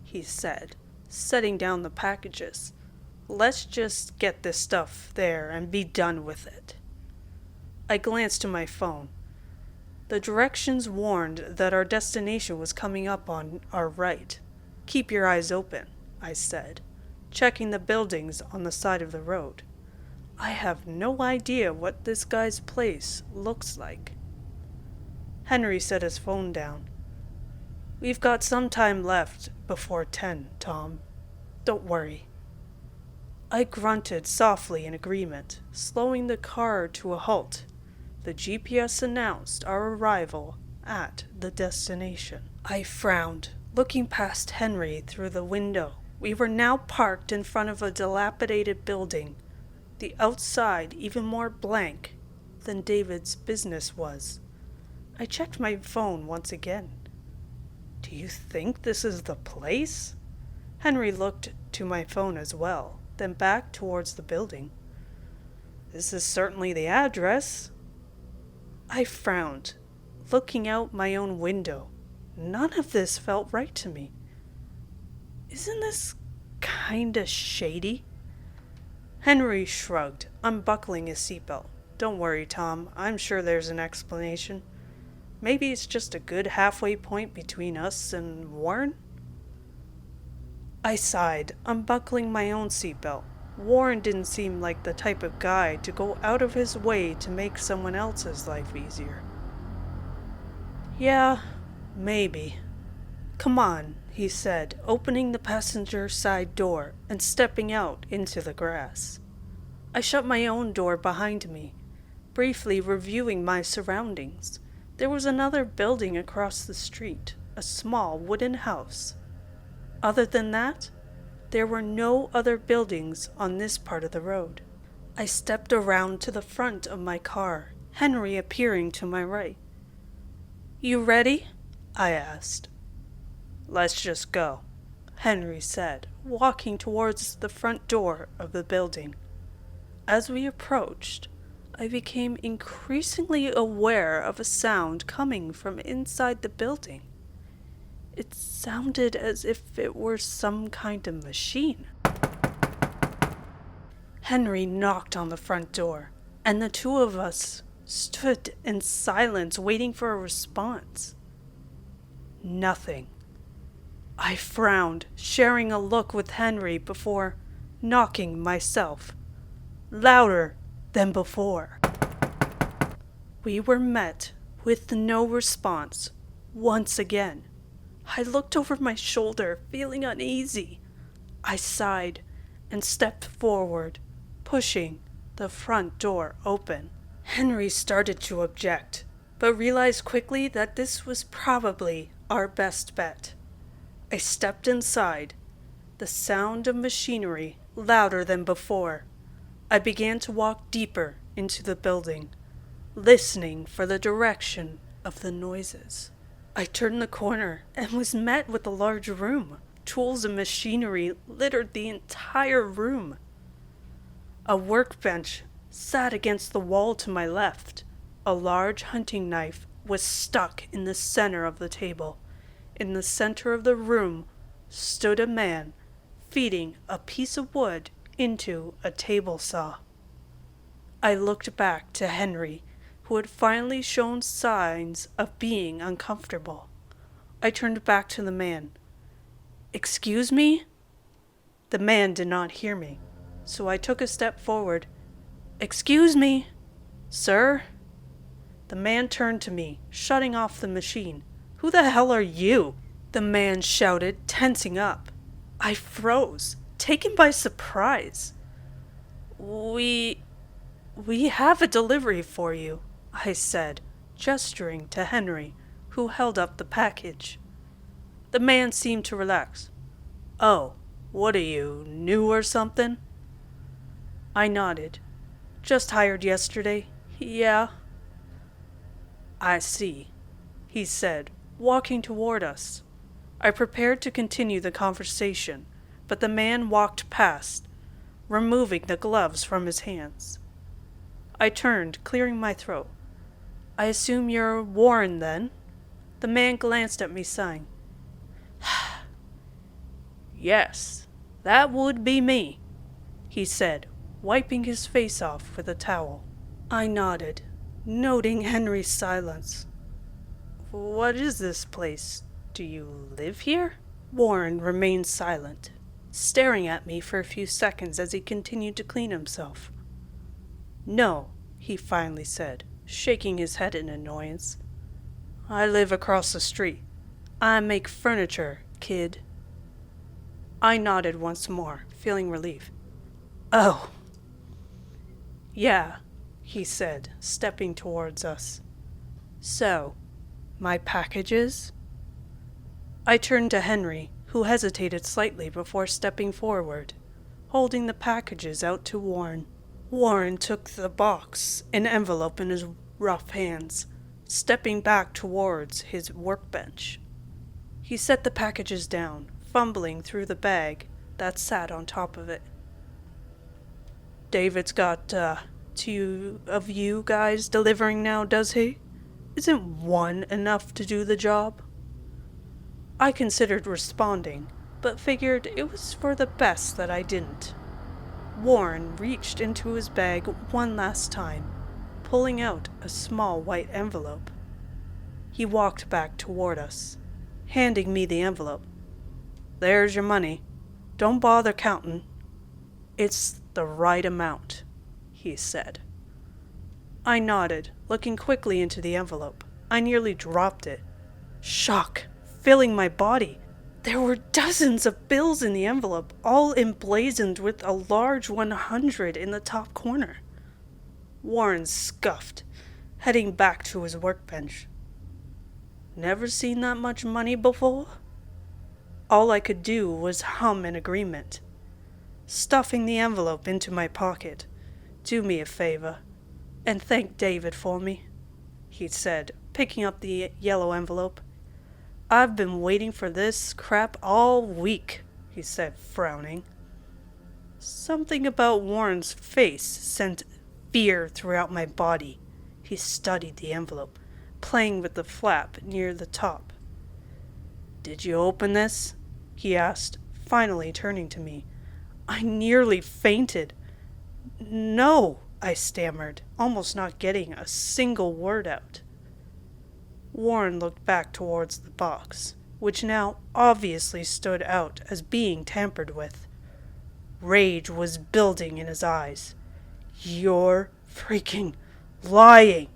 he said, setting down the packages. Let's just get this stuff there and be done with it. I glanced to my phone. The directions warned that our destination was coming up on our right. Keep your eyes open, I said, checking the buildings on the side of the road. I have no idea what this guy's place looks like. Henry set his phone down. We've got some time left before 10, Tom. Don't worry. I grunted softly in agreement, slowing the car to a halt. The GPS announced our arrival at the destination. I frowned, looking past Henry through the window. We were now parked in front of a dilapidated building, the outside even more blank than David's business was. I checked my phone once again. Do you think this is the place? Henry looked to my phone as well, then back towards the building. This is certainly the address. I frowned, looking out my own window. None of this felt right to me. Isn't this kinda shady? Henry shrugged, unbuckling his seatbelt. Don't worry, Tom. I'm sure there's an explanation. Maybe it's just a good halfway point between us and Warren? I sighed, unbuckling my own seatbelt. Warren didn't seem like the type of guy to go out of his way to make someone else's life easier. Yeah, maybe. Come on, he said, opening the passenger side door and stepping out into the grass. I shut my own door behind me, briefly reviewing my surroundings. There was another building across the street, a a small wooden house. Other than that, there were no other buildings on this part of the road. I stepped around to the front of my car, Henry appearing to my right. "You ready?" I asked. "Let's just go," Henry said, walking towards the front door of the building. As we approached, I became increasingly aware of a sound coming from inside the building. It sounded as if it were some kind of machine. Henry knocked on the front door, and the two of us stood in silence waiting for a response. Nothing. I frowned, sharing a look with Henry before knocking myself, louder than before. We were met with no response once again. I looked over my shoulder, feeling uneasy. I sighed and stepped forward, pushing the front door open. Henry started to object, but realized quickly that this was probably our best bet. I stepped inside, the sound of machinery louder than before. I began to walk deeper into the building, listening for the direction of the noises. I turned the corner and was met with a large room. Tools and machinery littered the entire room. A workbench sat against the wall to my left. A large hunting knife was stuck in the center of the table. In the center of the room stood a man feeding a piece of wood into a table saw. I looked back to Henry, who had finally shown signs of being uncomfortable. I turned back to the man. "Excuse me?" The man did not hear me, so I took a step forward. "Excuse me, sir?" The man turned to me, shutting off the machine. "Who the hell are you?" the man shouted, tensing up. I froze, taken by surprise. We have a delivery for you," I said, gesturing to Henry, who held up the package. The man seemed to relax. "Oh, what are you, new or something?" I nodded. "Just hired yesterday." "Yeah." "I see," he said, walking toward us. I prepared to continue the conversation, but the man walked past, removing the gloves from his hands. I turned, clearing my throat. "I assume you're Warren, then?" The man glanced at me, sighing. "Yes, that would be me," he said, wiping his face off with a towel. I nodded, noting Henry's silence. "What is this place? Do you live here?" Warren remained silent, staring at me for a few seconds as he continued to clean himself. "No," he finally said, shaking his head in annoyance. "I live across the street. I make furniture, kid." I nodded once more, feeling relief. "Oh." "Yeah," he said, stepping towards us. "So, my packages?" I turned to Henry, who hesitated slightly before stepping forward, holding the packages out to Warren. Warren took the box and envelope in his rough hands, stepping back towards his workbench. He set the packages down, fumbling through the bag that sat on top of it. "David's got, two of you guys delivering now, does he? Isn't one enough to do the job?" I considered responding, but figured it was for the best that I didn't. Warren reached into his bag one last time, pulling out a small white envelope. He walked back toward us, handing me the envelope. "There's your money. Don't bother counting. It's the right amount," he said. I nodded, looking quickly into the envelope. I nearly dropped it. Shock filling my body. There were dozens of bills in the envelope, all emblazoned with a large 100 in the top corner. Warren scuffed, heading back to his workbench. Never seen that much money before? All I could do was hum in agreement, stuffing the envelope into my pocket. Do me a favor, and thank David for me, he said, picking up the yellow envelope. I've been waiting for this crap all week, he said, frowning. Something about Warren's face sent fear throughout my body. He studied the envelope, playing with the flap near the top. Did you open this? He asked, finally turning to me. I nearly fainted. No, I stammered, almost not getting a single word out. Warren looked back towards the box, which now obviously stood out as being tampered with. Rage was building in his eyes. You're freaking lying.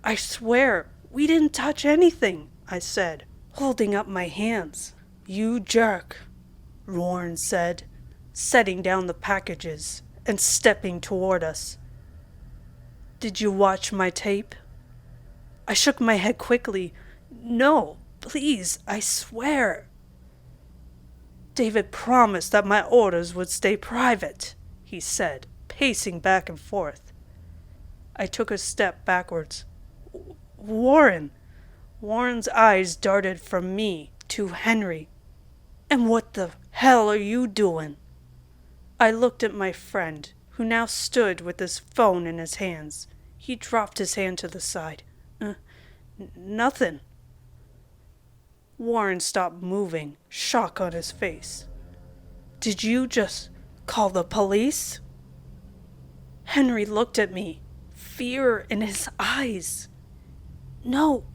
I swear, we didn't touch anything, I said, holding up my hands. You jerk, Warren said, setting down the packages and stepping toward us. Did you watch my tape? I shook my head quickly. No, please, I swear. David promised that my orders would stay private, he said, pacing back and forth. I took a step backwards. Warren. Warren's eyes darted from me to Henry. And what the hell are you doing? I looked at my friend, who now stood with his phone in his hands. He dropped his hand to the side. Nothing. Warren stopped moving, shock on his face. Did you just call the police? Henry looked at me, fear in his eyes. No,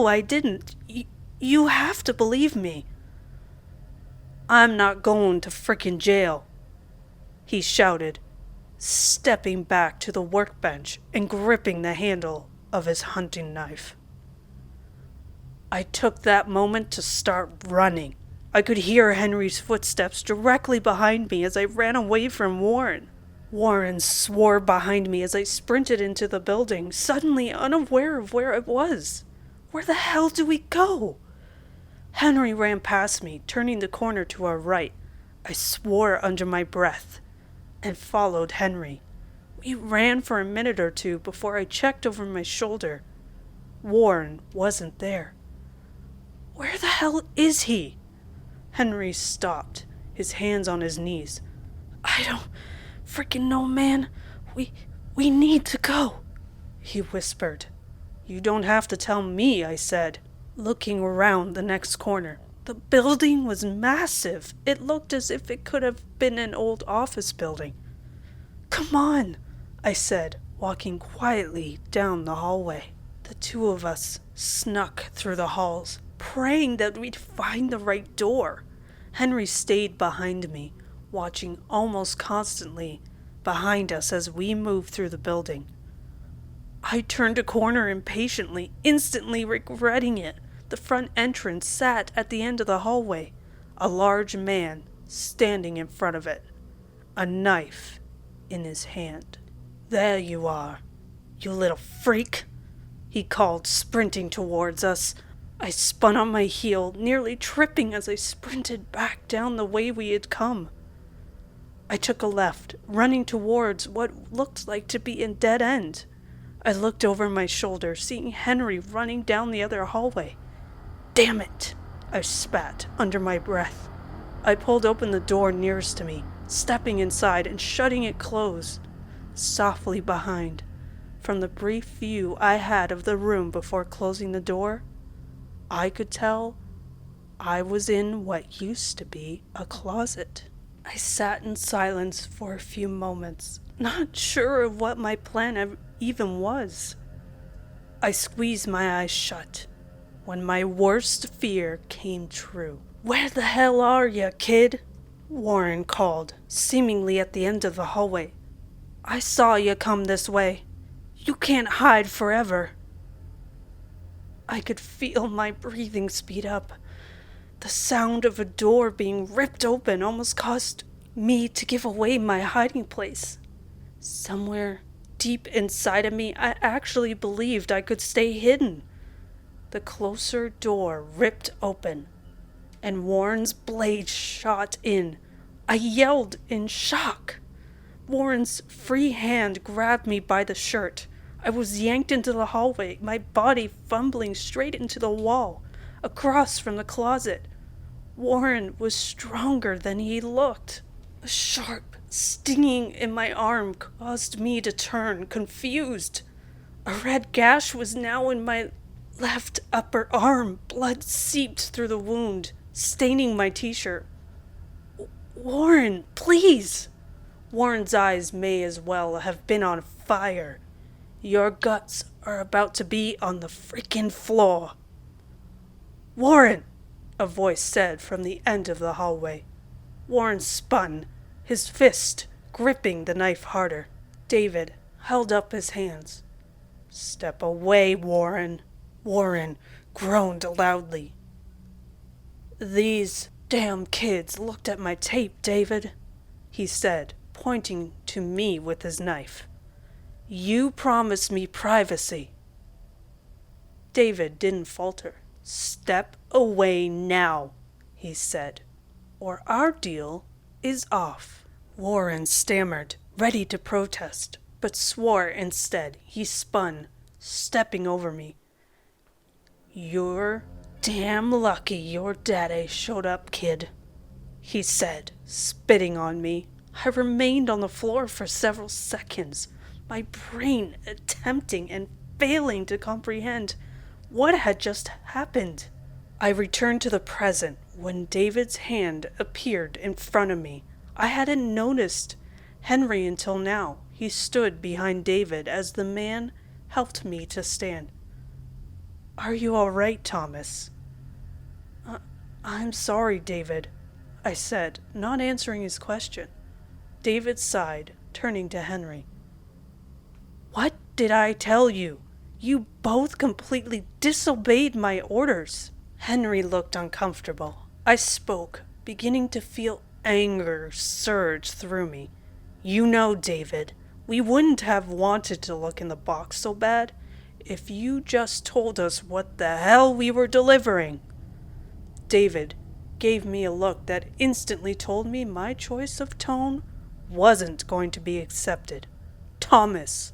I didn't. You have to believe me. I'm not going to frickin' jail, he shouted, stepping back to the workbench and gripping the handle of his hunting knife. I took that moment to start running. I could hear Henry's footsteps directly behind me as I ran away from Warren. Warren swore behind me as I sprinted into the building, suddenly unaware of where I was. Where the hell do we go? Henry ran past me, turning the corner to our right. I swore under my breath and followed Henry. We ran for a minute or two before I checked over my shoulder. Warren wasn't there. Where the hell is he? Henry stopped, his hands on his knees. I don't freaking know, man. We need to go, he whispered. You don't have to tell me, I said, looking around the next corner. The building was massive. It looked as if it could have been an old office building. Come on, I said, walking quietly down the hallway. The two of us snuck through the halls, praying that we'd find the right door. Henry stayed behind me, watching almost constantly behind us as we moved through the building. I turned a corner impatiently, instantly regretting it. The front entrance sat at the end of the hallway, a large man standing in front of it, a knife in his hand. There you are, you little freak, he called, sprinting towards us. I spun on my heel, nearly tripping as I sprinted back down the way we had come. I took a left, running towards what looked like to be a dead end. I looked over my shoulder, seeing Henry running down the other hallway. Damn it, I spat under my breath. I pulled open the door nearest to me, stepping inside and shutting it closed, softly behind. From the brief view I had of the room before closing the door, I could tell I was in what used to be a closet. I sat in silence for a few moments, not sure of what my plan even was. I squeezed my eyes shut when my worst fear came true. Where the hell are you, kid? Warren called, seemingly at the end of the hallway. I saw you come this way. You can't hide forever. I could feel my breathing speed up. The sound of a door being ripped open almost caused me to give away my hiding place. Somewhere deep inside of me, I actually believed I could stay hidden. The closer door ripped open, and Warren's blade shot in. I yelled in shock. Warren's free hand grabbed me by the shirt. I was yanked into the hallway, my body fumbling straight into the wall, across from the closet. Warren was stronger than he looked. A sharp stinging in my arm caused me to turn, confused. A red gash was now in my left upper arm. Blood seeped through the wound, staining my t-shirt. Warren, please! Warren's eyes may as well have been on fire. Your guts are about to be on the freaking floor. Warren! A voice said from the end of the hallway. Warren spun, his fist gripping the knife harder. David held up his hands. Step away, Warren. Warren groaned loudly. These damn kids looked at my tape, David, he said, pointing to me with his knife. You promised me privacy. David didn't falter. Step away now, he said, or our deal is off. Warren stammered, ready to protest, but swore instead. He spun, stepping over me. You're damn lucky your daddy showed up, kid, he said, spitting on me. I remained on the floor for several seconds, my brain attempting and failing to comprehend what had just happened. I returned to the present when David's hand appeared in front of me. I hadn't noticed Henry until now. He stood behind David as the man helped me to stand. Are you all right, Thomas? I'm sorry, David, I said, not answering his question. David sighed, turning to Henry. What did I tell you? You both completely disobeyed my orders. Henry looked uncomfortable. I spoke, beginning to feel anger surge through me. You know, David, we wouldn't have wanted to look in the box so bad if you just told us what the hell we were delivering. David gave me a look that instantly told me my choice of tone wasn't going to be accepted. Thomas,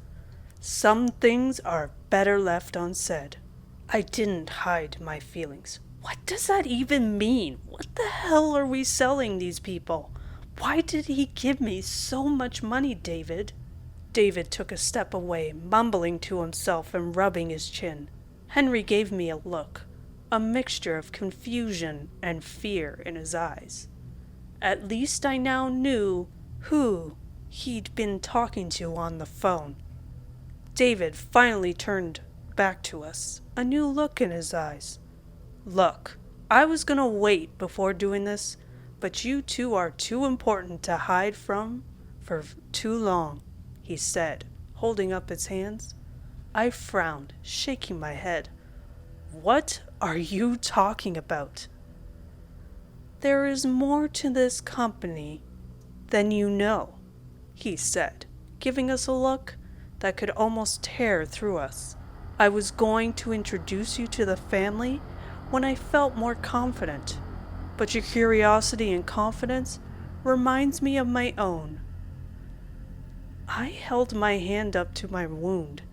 some things are better left unsaid. I didn't hide my feelings. What does that even mean? What the hell are we selling these people? Why did he give me so much money, David? David took a step away, mumbling to himself and rubbing his chin. Henry gave me a look, a mixture of confusion and fear in his eyes. At least I now knew who he'd been talking to on the phone. David finally turned back to us, a new look in his eyes. Look, I was gonna wait before doing this, but you two are too important to hide from for too long, he said, holding up his hands. I frowned, shaking my head. What are you talking about? There is more to this company than you know, he said, giving us a look that could almost tear through us. I was going to introduce you to the family when I felt more confident, but your curiosity and confidence reminds me of my own. I held my hand up to my wound,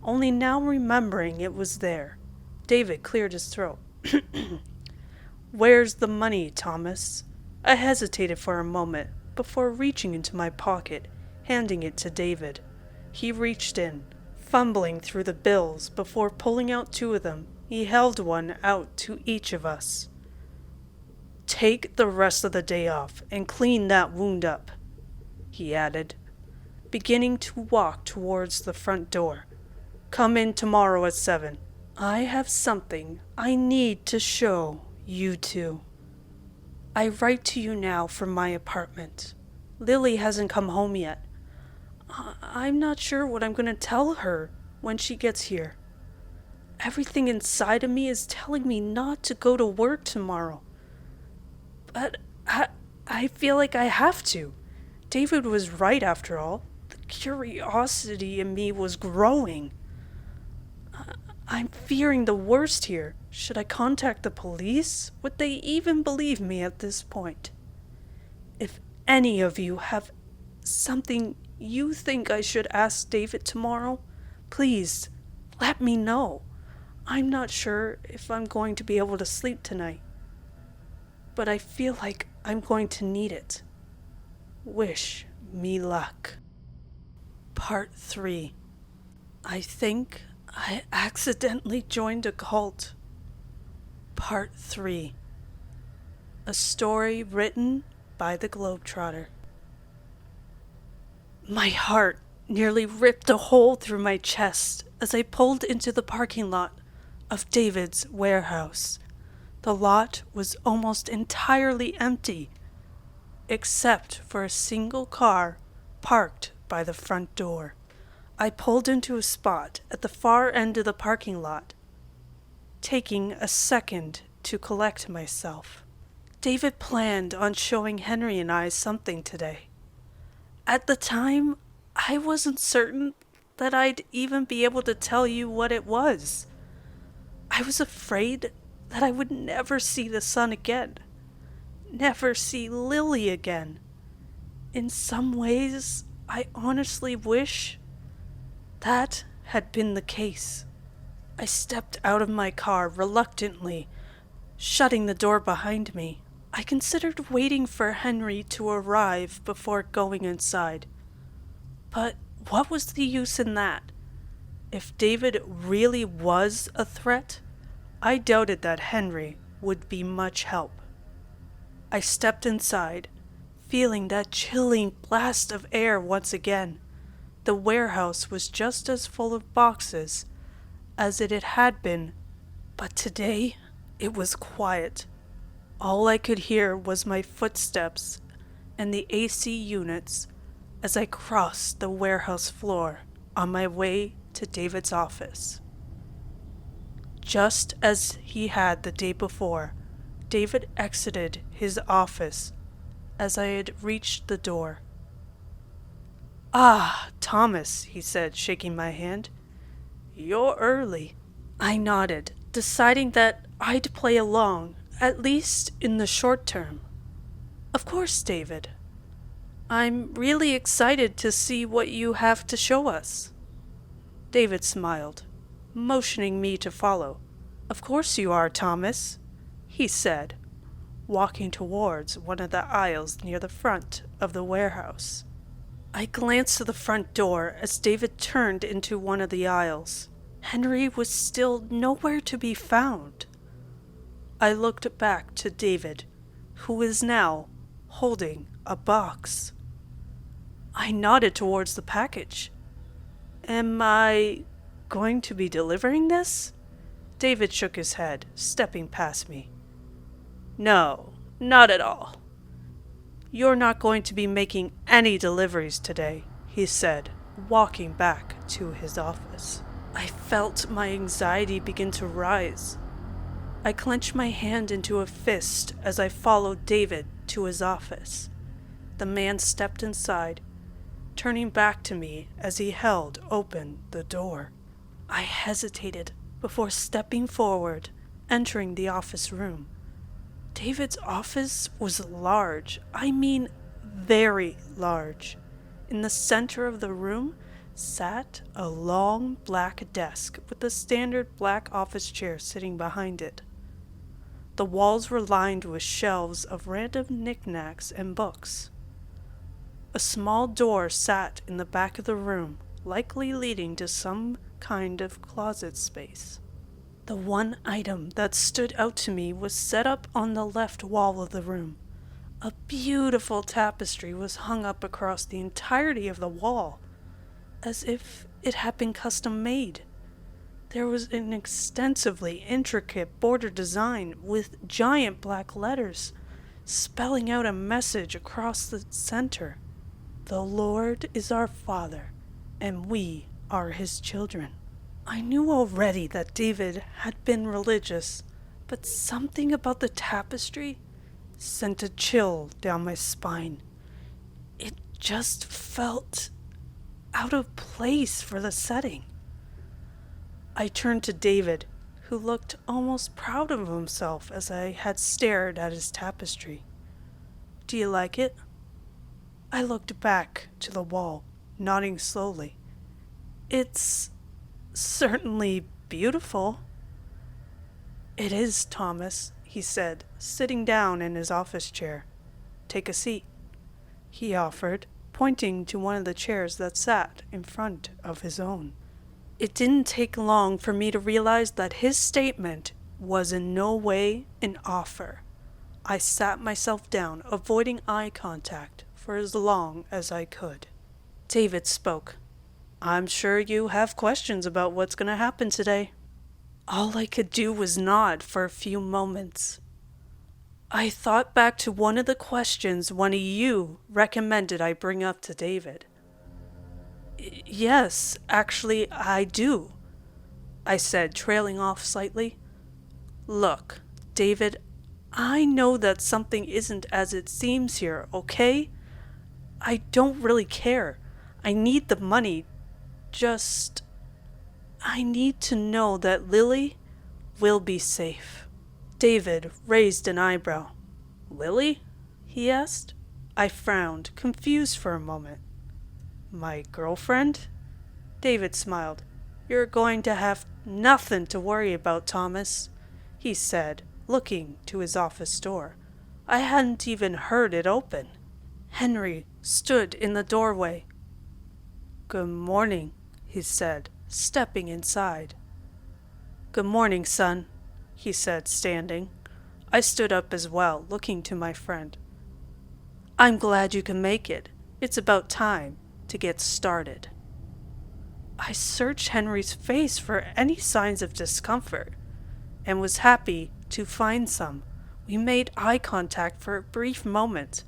only now remembering it was there. David cleared his throat. Where's the money, Thomas? I hesitated for a moment before reaching into my pocket, handing it to David. He reached in, fumbling through the bills before pulling out two of them. He held one out to each of us. Take the rest of the day off and clean that wound up, he added, beginning to walk towards the front door. Come in tomorrow at 7. I have something I need to show you two. I write to you now from my apartment. Lily hasn't come home yet. I'm not sure what I'm going to tell her when she gets here. Everything inside of me is telling me not to go to work tomorrow. But I feel like I have to. David was right after all. The curiosity in me was growing. I'm fearing the worst here. Should I contact the police? Would they even believe me at this point? If any of you have something you think I should ask David tomorrow, please let me know. I'm not sure if I'm going to be able to sleep tonight, but I feel like I'm going to need it. Wish me luck. Part 3. I think I accidentally joined a cult. Part 3. A story written by the Globetrotter. My heart nearly ripped a hole through my chest as I pulled into the parking lot of David's warehouse. The lot was almost entirely empty, except for a single car parked by the front door. I pulled into a spot at the far end of the parking lot, taking a second to collect myself. David planned on showing Henry and I something today. At the time, I wasn't certain that I'd even be able to tell you what it was. I was afraid that I would never see the sun again, never see Lily again. In some ways, I honestly wish that had been the case. I stepped out of my car reluctantly, shutting the door behind me. I considered waiting for Henry to arrive before going inside. But what was the use in that? If David really was a threat, I doubted that Henry would be much help. I stepped inside, feeling that chilling blast of air once again. The warehouse was just as full of boxes as it had been, but today it was quiet. All I could hear was my footsteps and the AC units as I crossed the warehouse floor on my way to David's office. Just as he had the day before, David exited his office as I had reached the door. "Ah, Thomas," he said, shaking my hand. "You're early." I nodded, deciding that I'd play along, at least in the short term. "Of course, David. I'm really excited to see what you have to show us." David smiled, motioning me to follow. "Of course you are, Thomas," he said, walking towards one of the aisles near the front of the warehouse. I glanced to the front door as David turned into one of the aisles. Henry was still nowhere to be found. I looked back to David, who was now holding a box. I nodded towards the package. "Am I going to be delivering this?" David shook his head, stepping past me. "No, not at all. You're not going to be making any deliveries today," he said, walking back to his office. I felt my anxiety begin to rise. I clenched my hand into a fist as I followed David to his office. The man stepped inside, turning back to me as he held open the door. I hesitated before stepping forward, entering the office room. David's office was large. I mean, very large. In the center of the room sat a long black desk with a standard black office chair sitting behind it. The walls were lined with shelves of random knickknacks and books. A small door sat in the back of the room, likely leading to some kind of closet space. The one item that stood out to me was set up on the left wall of the room. A beautiful tapestry was hung up across the entirety of the wall, as if it had been custom made. There was an extensively intricate border design with giant black letters, spelling out a message across the center. "The Lord is our Father, and we are his children." I knew already that David had been religious, but something about the tapestry sent a chill down my spine. It just felt out of place for the setting. I turned to David, who looked almost proud of himself as I had stared at his tapestry. Do you like it? I looked back to the wall, nodding slowly. It's certainly beautiful. It is, Thomas, he said, sitting down in his office chair. Take a seat, he offered, pointing to one of the chairs that sat in front of his own. It didn't take long for me to realize that his statement was in no way an offer. I sat myself down, avoiding eye contact for as long as I could. David spoke. I'm sure you have questions about what's going to happen today. All I could do was nod for a few moments. I thought back to one of the questions one of you recommended I bring up to David. Yes, actually, I do, I said, trailing off slightly. Look, David, I know that something isn't as it seems here, okay? I don't really care. I need the money. I need to know that Lily will be safe. David raised an eyebrow. Lily? He asked. I frowned, confused for a moment. My girlfriend? David smiled. You're going to have nothing to worry about, Thomas, he said, looking to his office door. I hadn't even heard it open. Henry stood in the doorway. Good morning, he said, stepping inside. Good morning, son, he said, standing. I stood up as well, looking to my friend. I'm glad you can make it. It's about time to get started. I searched Henry's face for any signs of discomfort and was happy to find some. We made eye contact for a brief moment,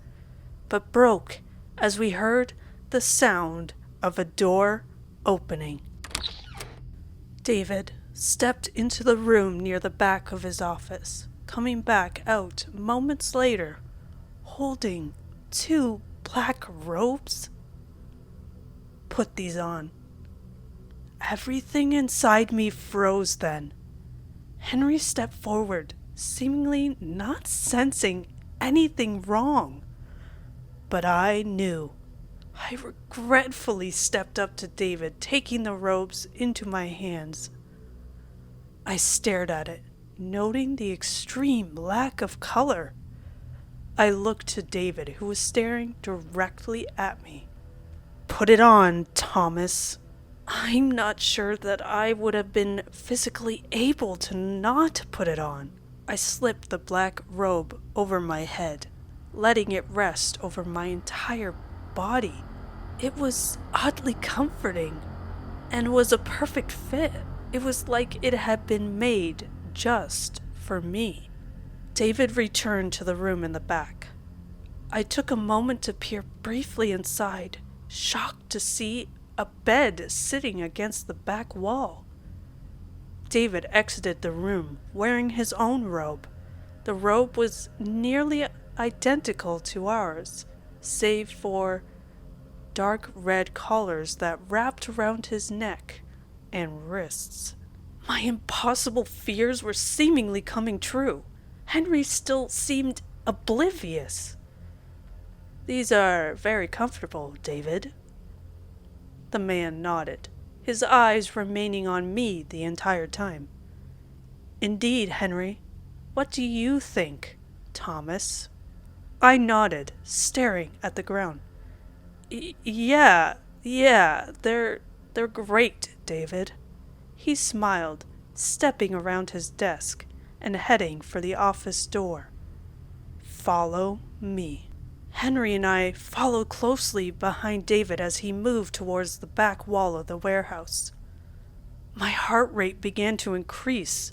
but broke as we heard the sound of a door opening. David stepped into the room near the back of his office, coming back out moments later, holding 2 black robes. Put these on. Everything inside me froze then. Henry stepped forward, seemingly not sensing anything wrong. But I knew. I regretfully stepped up to David, taking the robes into my hands. I stared at it, noting the extreme lack of color. I looked to David, who was staring directly at me. Put it on, Thomas. I'm not sure that I would have been physically able to not put it on. I slipped the black robe over my head, letting it rest over my entire body. It was oddly comforting and was a perfect fit. It was like it had been made just for me. David returned to the room in the back. I took a moment to peer briefly inside, shocked to see a bed sitting against the back wall. David exited the room wearing his own robe. The robe was nearly identical to ours, save for dark red collars that wrapped around his neck and wrists. My impossible fears were seemingly coming true. Henry still seemed oblivious. These are very comfortable, David. The man nodded, his eyes remaining on me the entire time. Indeed, Henry. What do you think, Thomas? I nodded, staring at the ground. Yeah, they're great, David. He smiled, stepping around his desk and heading for the office door. Follow me. Henry and I followed closely behind David as he moved towards the back wall of the warehouse. My heart rate began to increase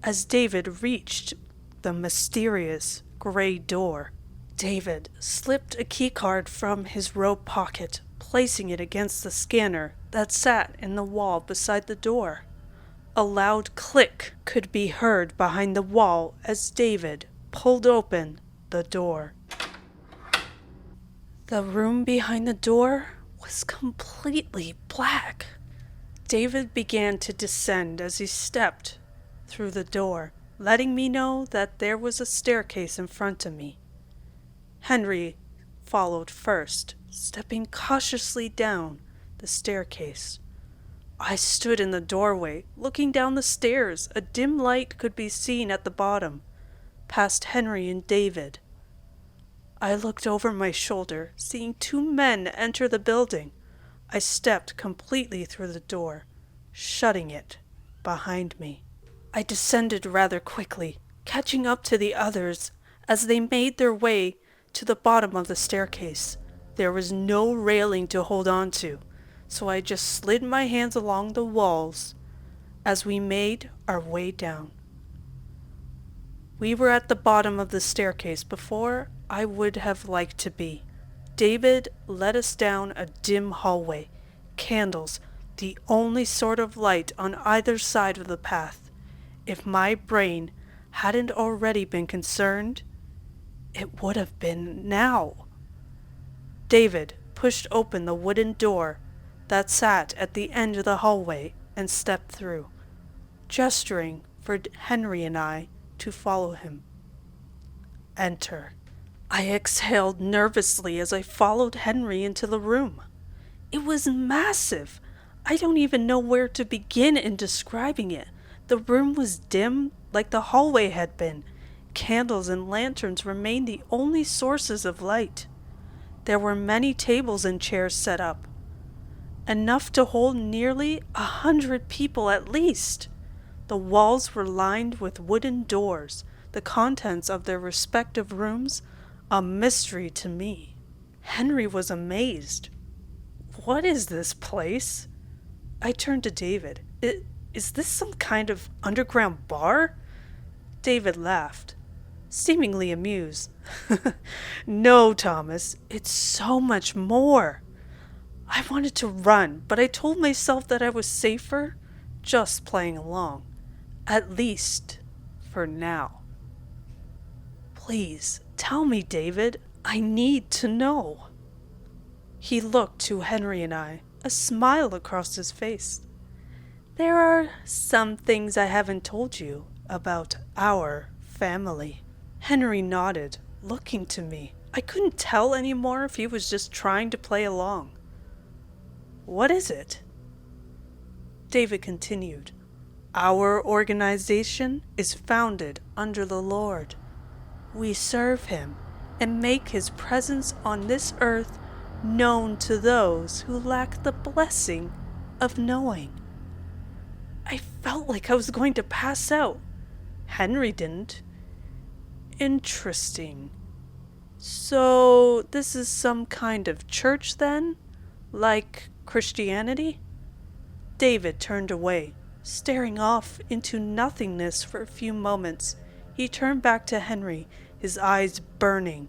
as David reached the mysterious gray door. David slipped a keycard from his robe pocket, placing it against the scanner that sat in the wall beside the door. A loud click could be heard behind the wall as David pulled open the door. The room behind the door was completely black. David began to descend as he stepped through the door, letting me know that there was a staircase in front of me. Henry followed first, stepping cautiously down the staircase. I stood in the doorway, looking down the stairs. A dim light could be seen at the bottom, past Henry and David. I looked over my shoulder, seeing two men enter the building. I stepped completely through the door, shutting it behind me. I descended rather quickly, catching up to the others as they made their way to the bottom of the staircase. There was no railing to hold on to, so I just slid my hands along the walls as we made our way down. We were at the bottom of the staircase before I would have liked to be. David led us down a dim hallway, candles, the only sort of light on either side of the path. If my brain hadn't already been concerned, it would have been now. David pushed open the wooden door that sat at the end of the hallway and stepped through, gesturing for Henry and I to follow him. Enter. I exhaled nervously as I followed Henry into the room. It was massive. I don't even know where to begin in describing it. The room was dim, like the hallway had been. Candles and lanterns remained the only sources of light. There were many tables and chairs set up, enough to hold nearly 100 people at least. The walls were lined with wooden doors, the contents of their respective rooms a mystery to me. Henry was amazed. What is this place? I turned to David. Is this some kind of underground bar? David laughed, seemingly amused. No, Thomas, it's so much more. I wanted to run, but I told myself that I was safer just playing along, at least for now. Please, tell me, David. I need to know. He looked to Henry and I, a smile across his face. There are some things I haven't told you about our family. Henry nodded, looking to me. I couldn't tell anymore if he was just trying to play along. What is it? David continued. Our organization is founded under the Lord. We serve him and make his presence on this earth known to those who lack the blessing of knowing. I felt like I was going to pass out. Henry didn't. Interesting. So this is some kind of church then? Like Christianity? David turned away, staring off into nothingness for a few moments. He turned back to Henry, his eyes burning.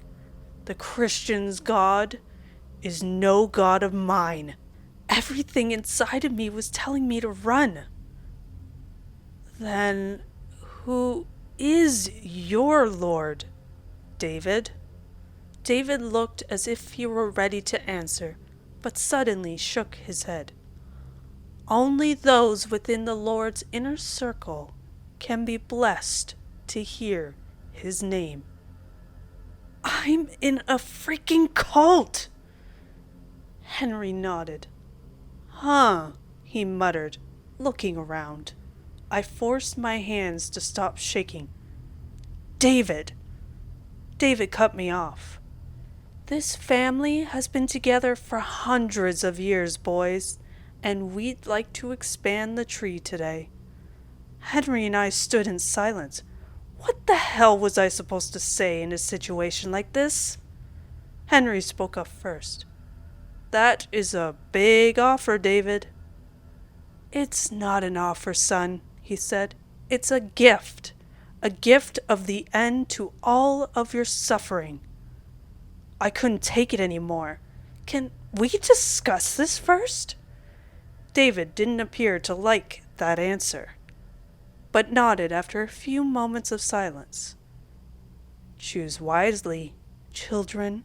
The Christian's God is no God of mine. Everything inside of me was telling me to run. Then who is your Lord, David? David looked as if he were ready to answer, but suddenly shook his head. Only those within the Lord's inner circle can be blessed to hear his name. I'm in a freaking cult! Henry nodded. Huh, he muttered, looking around. I forced my hands to stop shaking. David! David cut me off. This family has been together for hundreds of years, boys, and we'd like to expand the tree today. Henry and I stood in silence. What the hell was I supposed to say in a situation like this? Henry spoke up first. That is a big offer, David. It's not an offer, son, he said. It's a gift of the end to all of your suffering. I couldn't take it anymore. Can we discuss this first? David didn't appear to like that answer, but nodded after a few moments of silence. Choose wisely, children.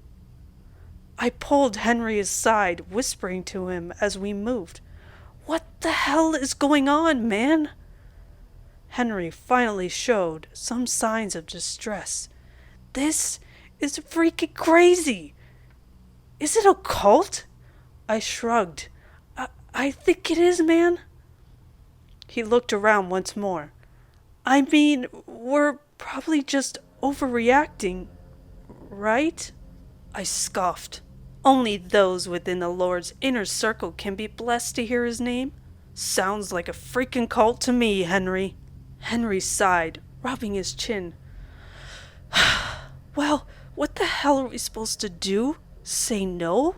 I pulled Henry aside, whispering to him as we moved. What the hell is going on, man? Henry finally showed some signs of distress. This is freaking crazy. Is it a cult? I shrugged. I think it is, man. He looked around once more. I mean, we're probably just overreacting, right? I scoffed. Only those within the Lord's inner circle can be blessed to hear his name. Sounds like a freaking cult to me, Henry. Henry sighed, rubbing his chin. Well, what the hell are we supposed to do? Say no?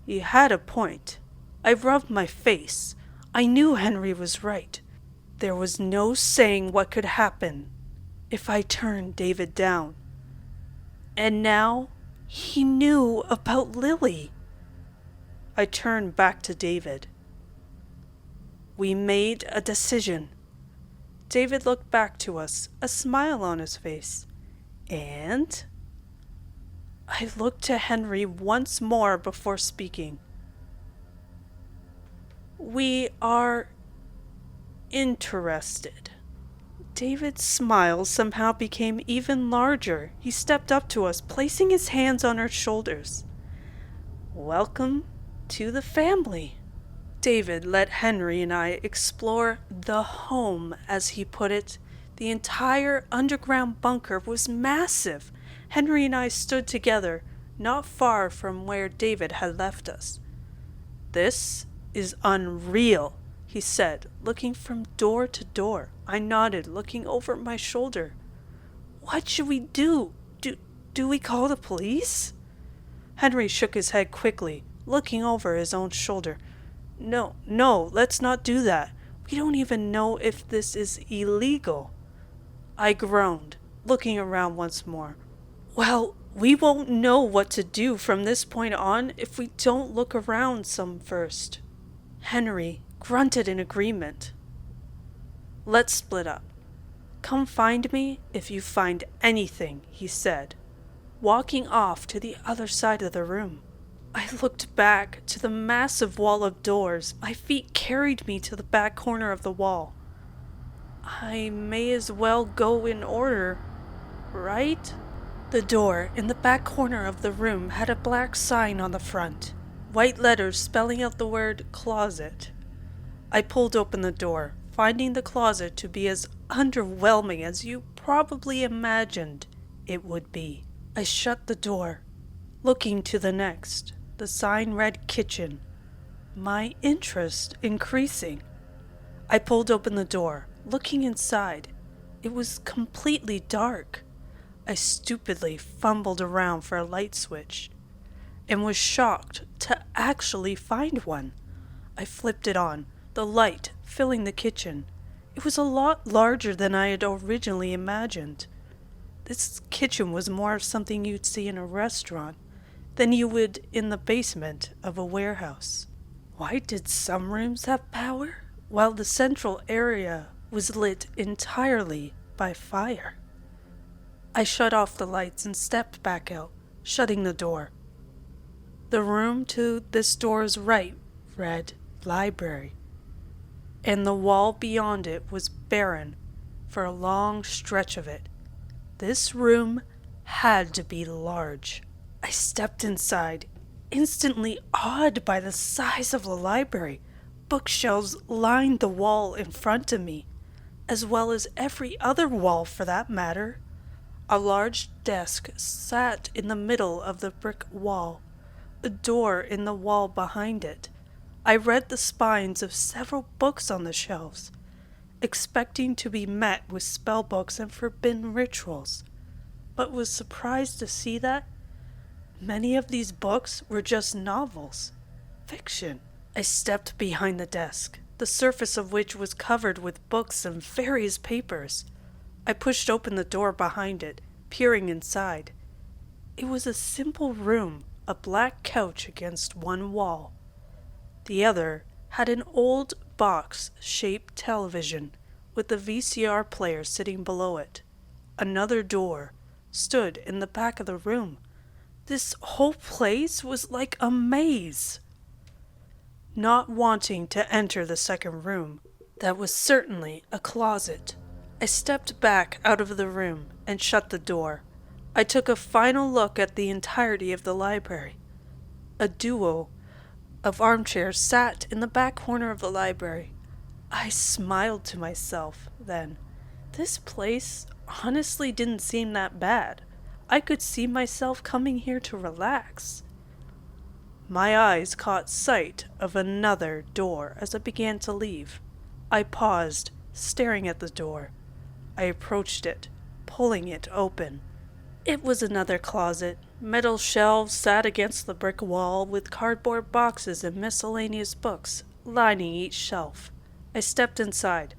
He had a point. I rubbed my face. I knew Henry was right. There was no saying what could happen if I turned David down. And now he knew about Lily. I turned back to David. We made a decision. David looked back to us, a smile on his face. And I looked to Henry once more before speaking. We are interested. David's smile somehow became even larger. He stepped up to us, placing his hands on our shoulders. Welcome to the family. David let Henry and I explore the home, as he put it. The entire underground bunker was massive. Henry and I stood together, not far from where David had left us. This is unreal, he said, looking from door to door. I nodded, looking over my shoulder. What should we do? Do we call the police? Henry shook his head quickly, looking over his own shoulder. No, let's not do that. We don't even know if this is illegal. I groaned, looking around once more. Well, we won't know what to do from this point on if we don't look around some first. Henry grunted in agreement. Let's split up. Come find me if you find anything, he said, walking off to the other side of the room. I looked back to the massive wall of doors. My feet carried me to the back corner of the wall. I may as well go in order, right? The door in the back corner of the room had a black sign on the front, white letters spelling out the word closet. I pulled open the door, finding the closet to be as underwhelming as you probably imagined it would be. I shut the door, looking to the next. The sign read kitchen, my interest increasing. I pulled open the door, looking inside. It was completely dark. I stupidly fumbled around for a light switch and was shocked to actually find one. I flipped it on, the light filling the kitchen. It was a lot larger than I had originally imagined. This kitchen was more of something you'd see in a restaurant than you would in the basement of a warehouse. Why did some rooms have power, while the central area was lit entirely by fire? I shut off the lights and stepped back out, shutting the door. The room to this door's right read library, and the wall beyond it was barren for a long stretch of it. This room had to be large. I stepped inside, instantly awed by the size of the library. Bookshelves lined the wall in front of me, as well as every other wall for that matter. A large desk sat in the middle of the brick wall, a door in the wall behind it. I read the spines of several books on the shelves, expecting to be met with spell books and forbidden rituals, but was surprised to see that many of these books were just novels, fiction. I stepped behind the desk, the surface of which was covered with books and various papers. I pushed open the door behind it, peering inside. It was a simple room, a black couch against one wall. The other had an old box-shaped television with a VCR player sitting below it. Another door stood in the back of the room. This whole place was like a maze. not wanting to enter the second room. That was certainly a closet. I stepped back out of the room and shut the door. I took a final look at the entirety of the library. A duo of armchairs sat in the back corner of the library. I smiled to myself then. This place honestly didn't seem that bad. I could see myself coming here to relax. My eyes caught sight of another door as I began to leave. I paused, staring at the door. I approached it, pulling it open. It was another closet. Metal shelves sat against the brick wall with cardboard boxes and miscellaneous books lining each shelf. I stepped inside,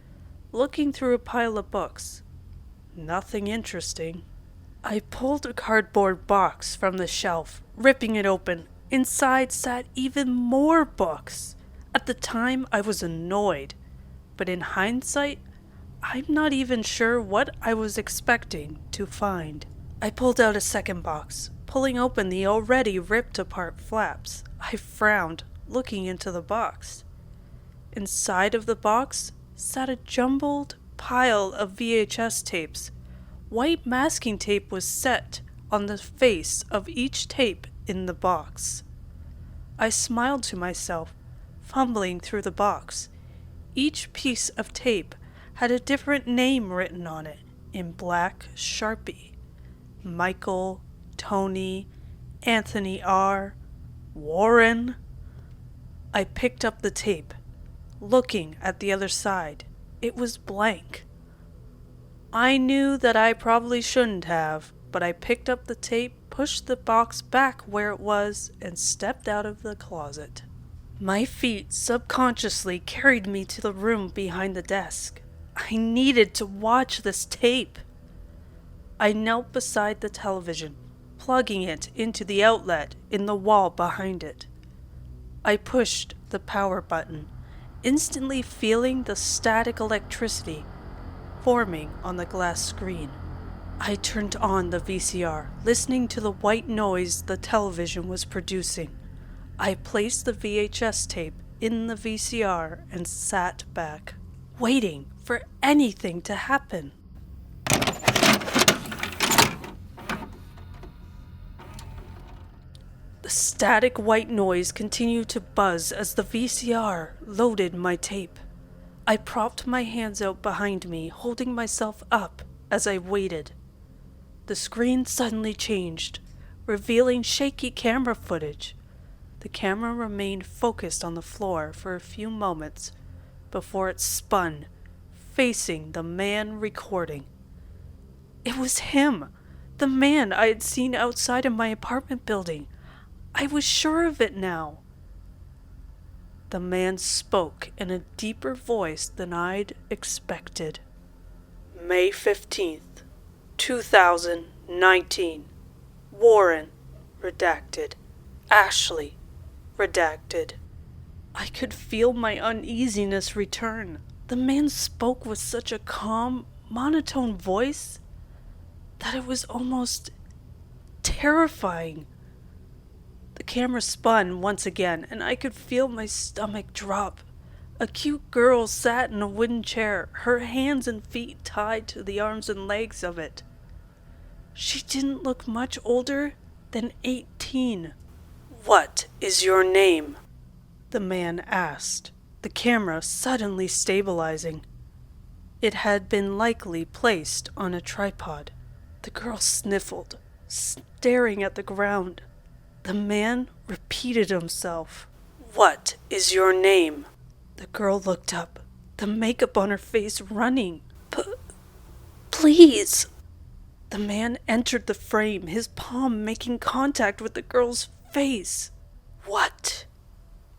looking through a pile of books. Nothing interesting. I pulled a cardboard box from the shelf, ripping it open. Inside sat even more books. At the time, I was annoyed, but in hindsight, I'm not even sure what I was expecting to find. I pulled out a second box, pulling open the already ripped-apart flaps. I frowned, looking into the box. Inside of the box sat a jumbled pile of VHS tapes. White masking tape was set on the face of each tape in the box. I smiled to myself, fumbling through the box. Each piece of tape had a different name written on it in black Sharpie. Michael, Tony, Anthony R., Warren. I picked up the tape, looking at the other side. It was blank. I knew that I probably shouldn't have, but I picked up the tape, pushed the box back where it was, and stepped out of the closet. My feet subconsciously carried me to the room behind the desk. I needed to watch this tape. I knelt beside the television, plugging it into the outlet in the wall behind it. I pushed the power button, instantly feeling the static electricity forming on the glass screen. I turned on the VCR, listening to the white noise the television was producing. I placed the VHS tape in the VCR and sat back, waiting for anything to happen. The static white noise continued to buzz as the VCR loaded my tape. I propped my hands out behind me, holding myself up as I waited. The screen suddenly changed, revealing shaky camera footage. The camera remained focused on the floor for a few moments before it spun, facing the man recording. It was him, the man I had seen outside of my apartment building. I was sure of it now. The man spoke in a deeper voice than I'd expected. May 15th, 2019. Warren, redacted. Ashley, redacted. I could feel my uneasiness return. The man spoke with such a calm, monotone voice that it was almost terrifying. The camera spun once again, and I could feel my stomach drop. A cute girl sat in a wooden chair, her hands and feet tied to the arms and legs of it. She didn't look much older than 18. "What is your name?" the man asked, the camera suddenly stabilizing. It had been likely placed on a tripod. The girl sniffled, staring at the ground. The man repeated himself. "What is your name?" The girl looked up, the makeup on her face running. Please." The man entered the frame, his palm making contact with the girl's face. "What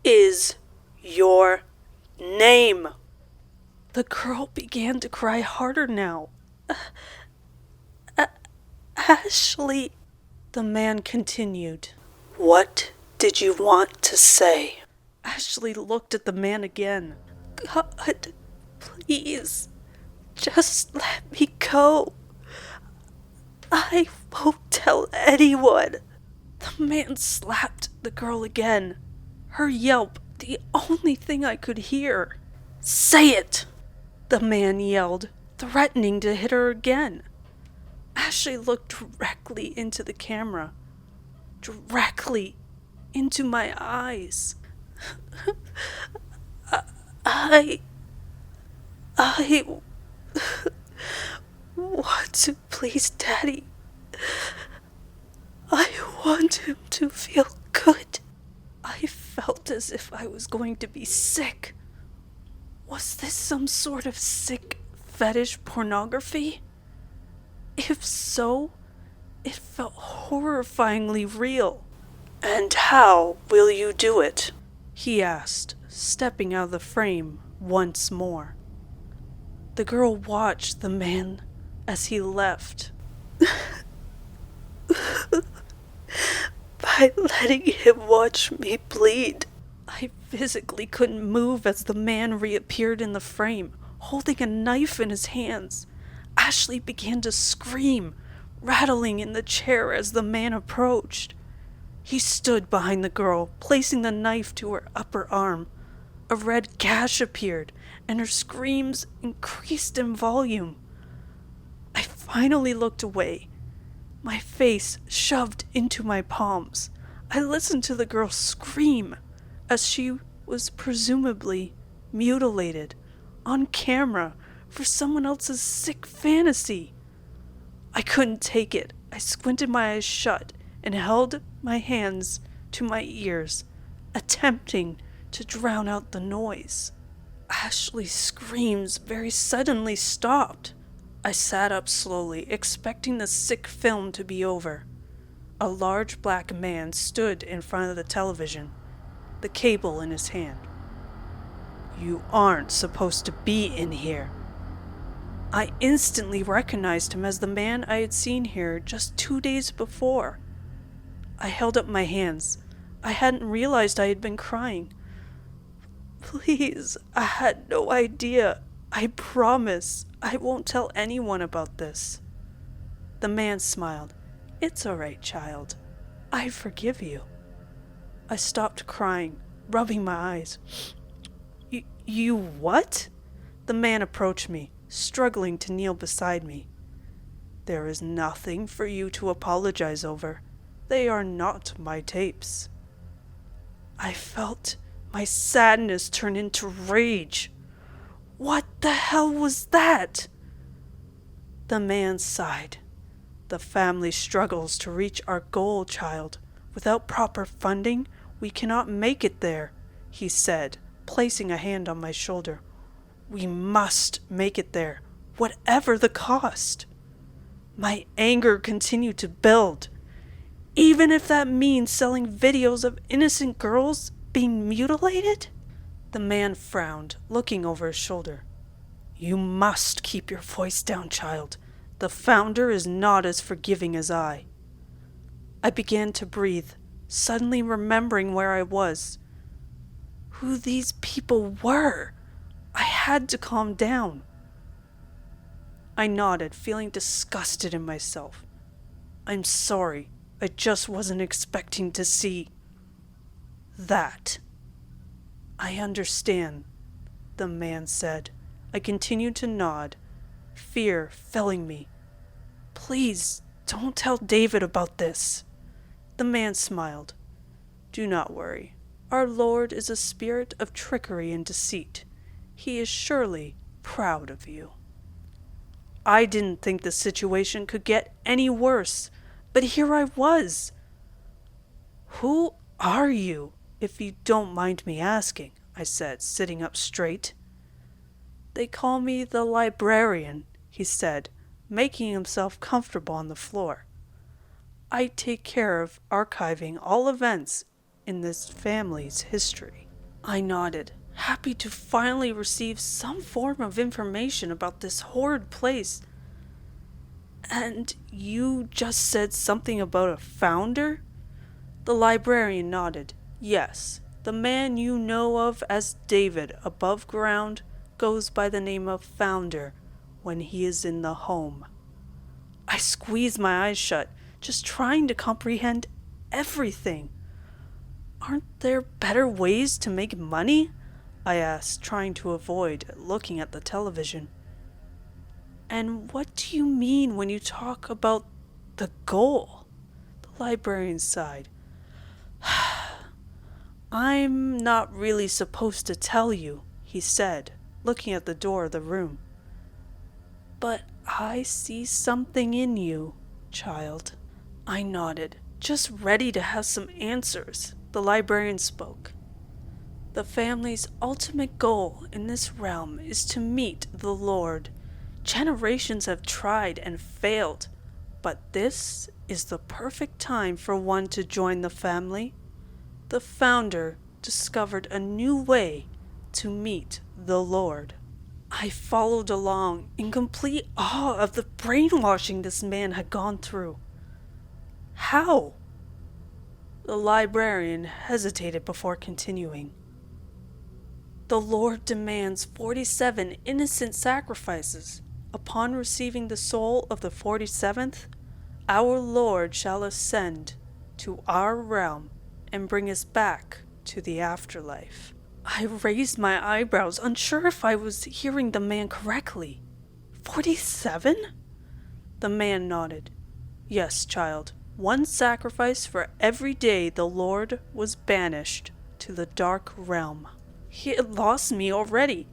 is your name?" The girl began to cry harder now. Ashley," the man continued. "What did you want to say?" Ashley looked at the man again. "God, please, just let me go. I won't tell anyone." The man slapped the girl again. Her yelp the only thing I could hear. "Say it!" the man yelled, threatening to hit her again. Ashley looked directly into the camera, directly into my eyes. I want to please Daddy. I want him to feel good. I felt as if I was going to be sick. Was this some sort of sick fetish pornography? If so, it felt horrifyingly real. "And how will you do it?" he asked, stepping out of the frame once more. The girl watched the man as he left. "By letting him watch me bleed." I physically couldn't move as the man reappeared in the frame, holding a knife in his hands. Ashley began to scream, rattling in the chair as the man approached. He stood behind the girl, placing the knife to her upper arm. A red gash appeared, and her screams increased in volume. I finally looked away, my face shoved into my palms. I listened to the girl scream as she was presumably mutilated on camera for someone else's sick fantasy. I couldn't take it. I squinted my eyes shut and held my hands to my ears, attempting to drown out the noise. Ashley's screams very suddenly stopped. I sat up slowly, expecting the sick film to be over. A large black man stood in front of the television, the cable in his hand. "You aren't supposed to be in here." I instantly recognized him as the man I had seen here just 2 days before. I held up my hands. I hadn't realized I had been crying. "Please, I had no idea. I promise I won't tell anyone about this." The man smiled. "It's all right, child. I forgive you." I stopped crying, rubbing my eyes. You what?" The man approached me, struggling to kneel beside me. "There is nothing for you to apologize over. They are not my tapes." I felt my sadness turn into rage. What the hell was that? The man sighed. "The family struggles to reach our goal, child. Without proper funding, we cannot make it there," he said, placing a hand on my shoulder. "We must make it there, whatever the cost." My anger continued to build. Even if that means selling videos of innocent girls being mutilated? The man frowned, looking over his shoulder. "You must keep your voice down, child. The founder is not as forgiving as I." I began to breathe, suddenly remembering where I was. Who these people were. I had to calm down. I nodded, feeling disgusted in myself. "I'm sorry. I just wasn't expecting to see that." "I understand," the man said. I continued to nod, fear filling me. "Please, don't tell David about this." The man smiled. "Do not worry. Our Lord is a spirit of trickery and deceit. He is surely proud of you." I didn't think the situation could get any worse, but here I was. "Who are you, if you don't mind me asking?" I said, sitting up straight. "They call me the librarian," he said, making himself comfortable on the floor. "I take care of archiving all events in this family's history." I nodded, happy to finally receive some form of information about this horrid place. "And you just said something about a founder?" The librarian nodded. "Yes, the man you know of as David above ground goes by the name of Founder when he is in the home." I squeezed my eyes shut, just trying to comprehend everything. Aren't there better ways to make money? I asked, trying to avoid looking at the television. And what do you mean when you talk about the goal? The librarian sighed. I'm not really supposed to tell you, he said, looking at the door of the room. But I see something in you, child. I nodded, just ready to have some answers. The librarian spoke. The family's ultimate goal in this realm is to meet the Lord. Generations have tried and failed, but this is the perfect time for one to join the family. The founder discovered a new way to meet the Lord. I followed along in complete awe of the brainwashing this man had gone through. How? The librarian hesitated before continuing. The Lord demands 47 innocent sacrifices. Upon receiving the soul of the 47th, our Lord shall ascend to our realm and bring us back to the afterlife. I raised my eyebrows, unsure if I was hearing the man correctly. 47? The man nodded. Yes, child. One sacrifice for every day the Lord was banished to the dark realm. He had lost me already.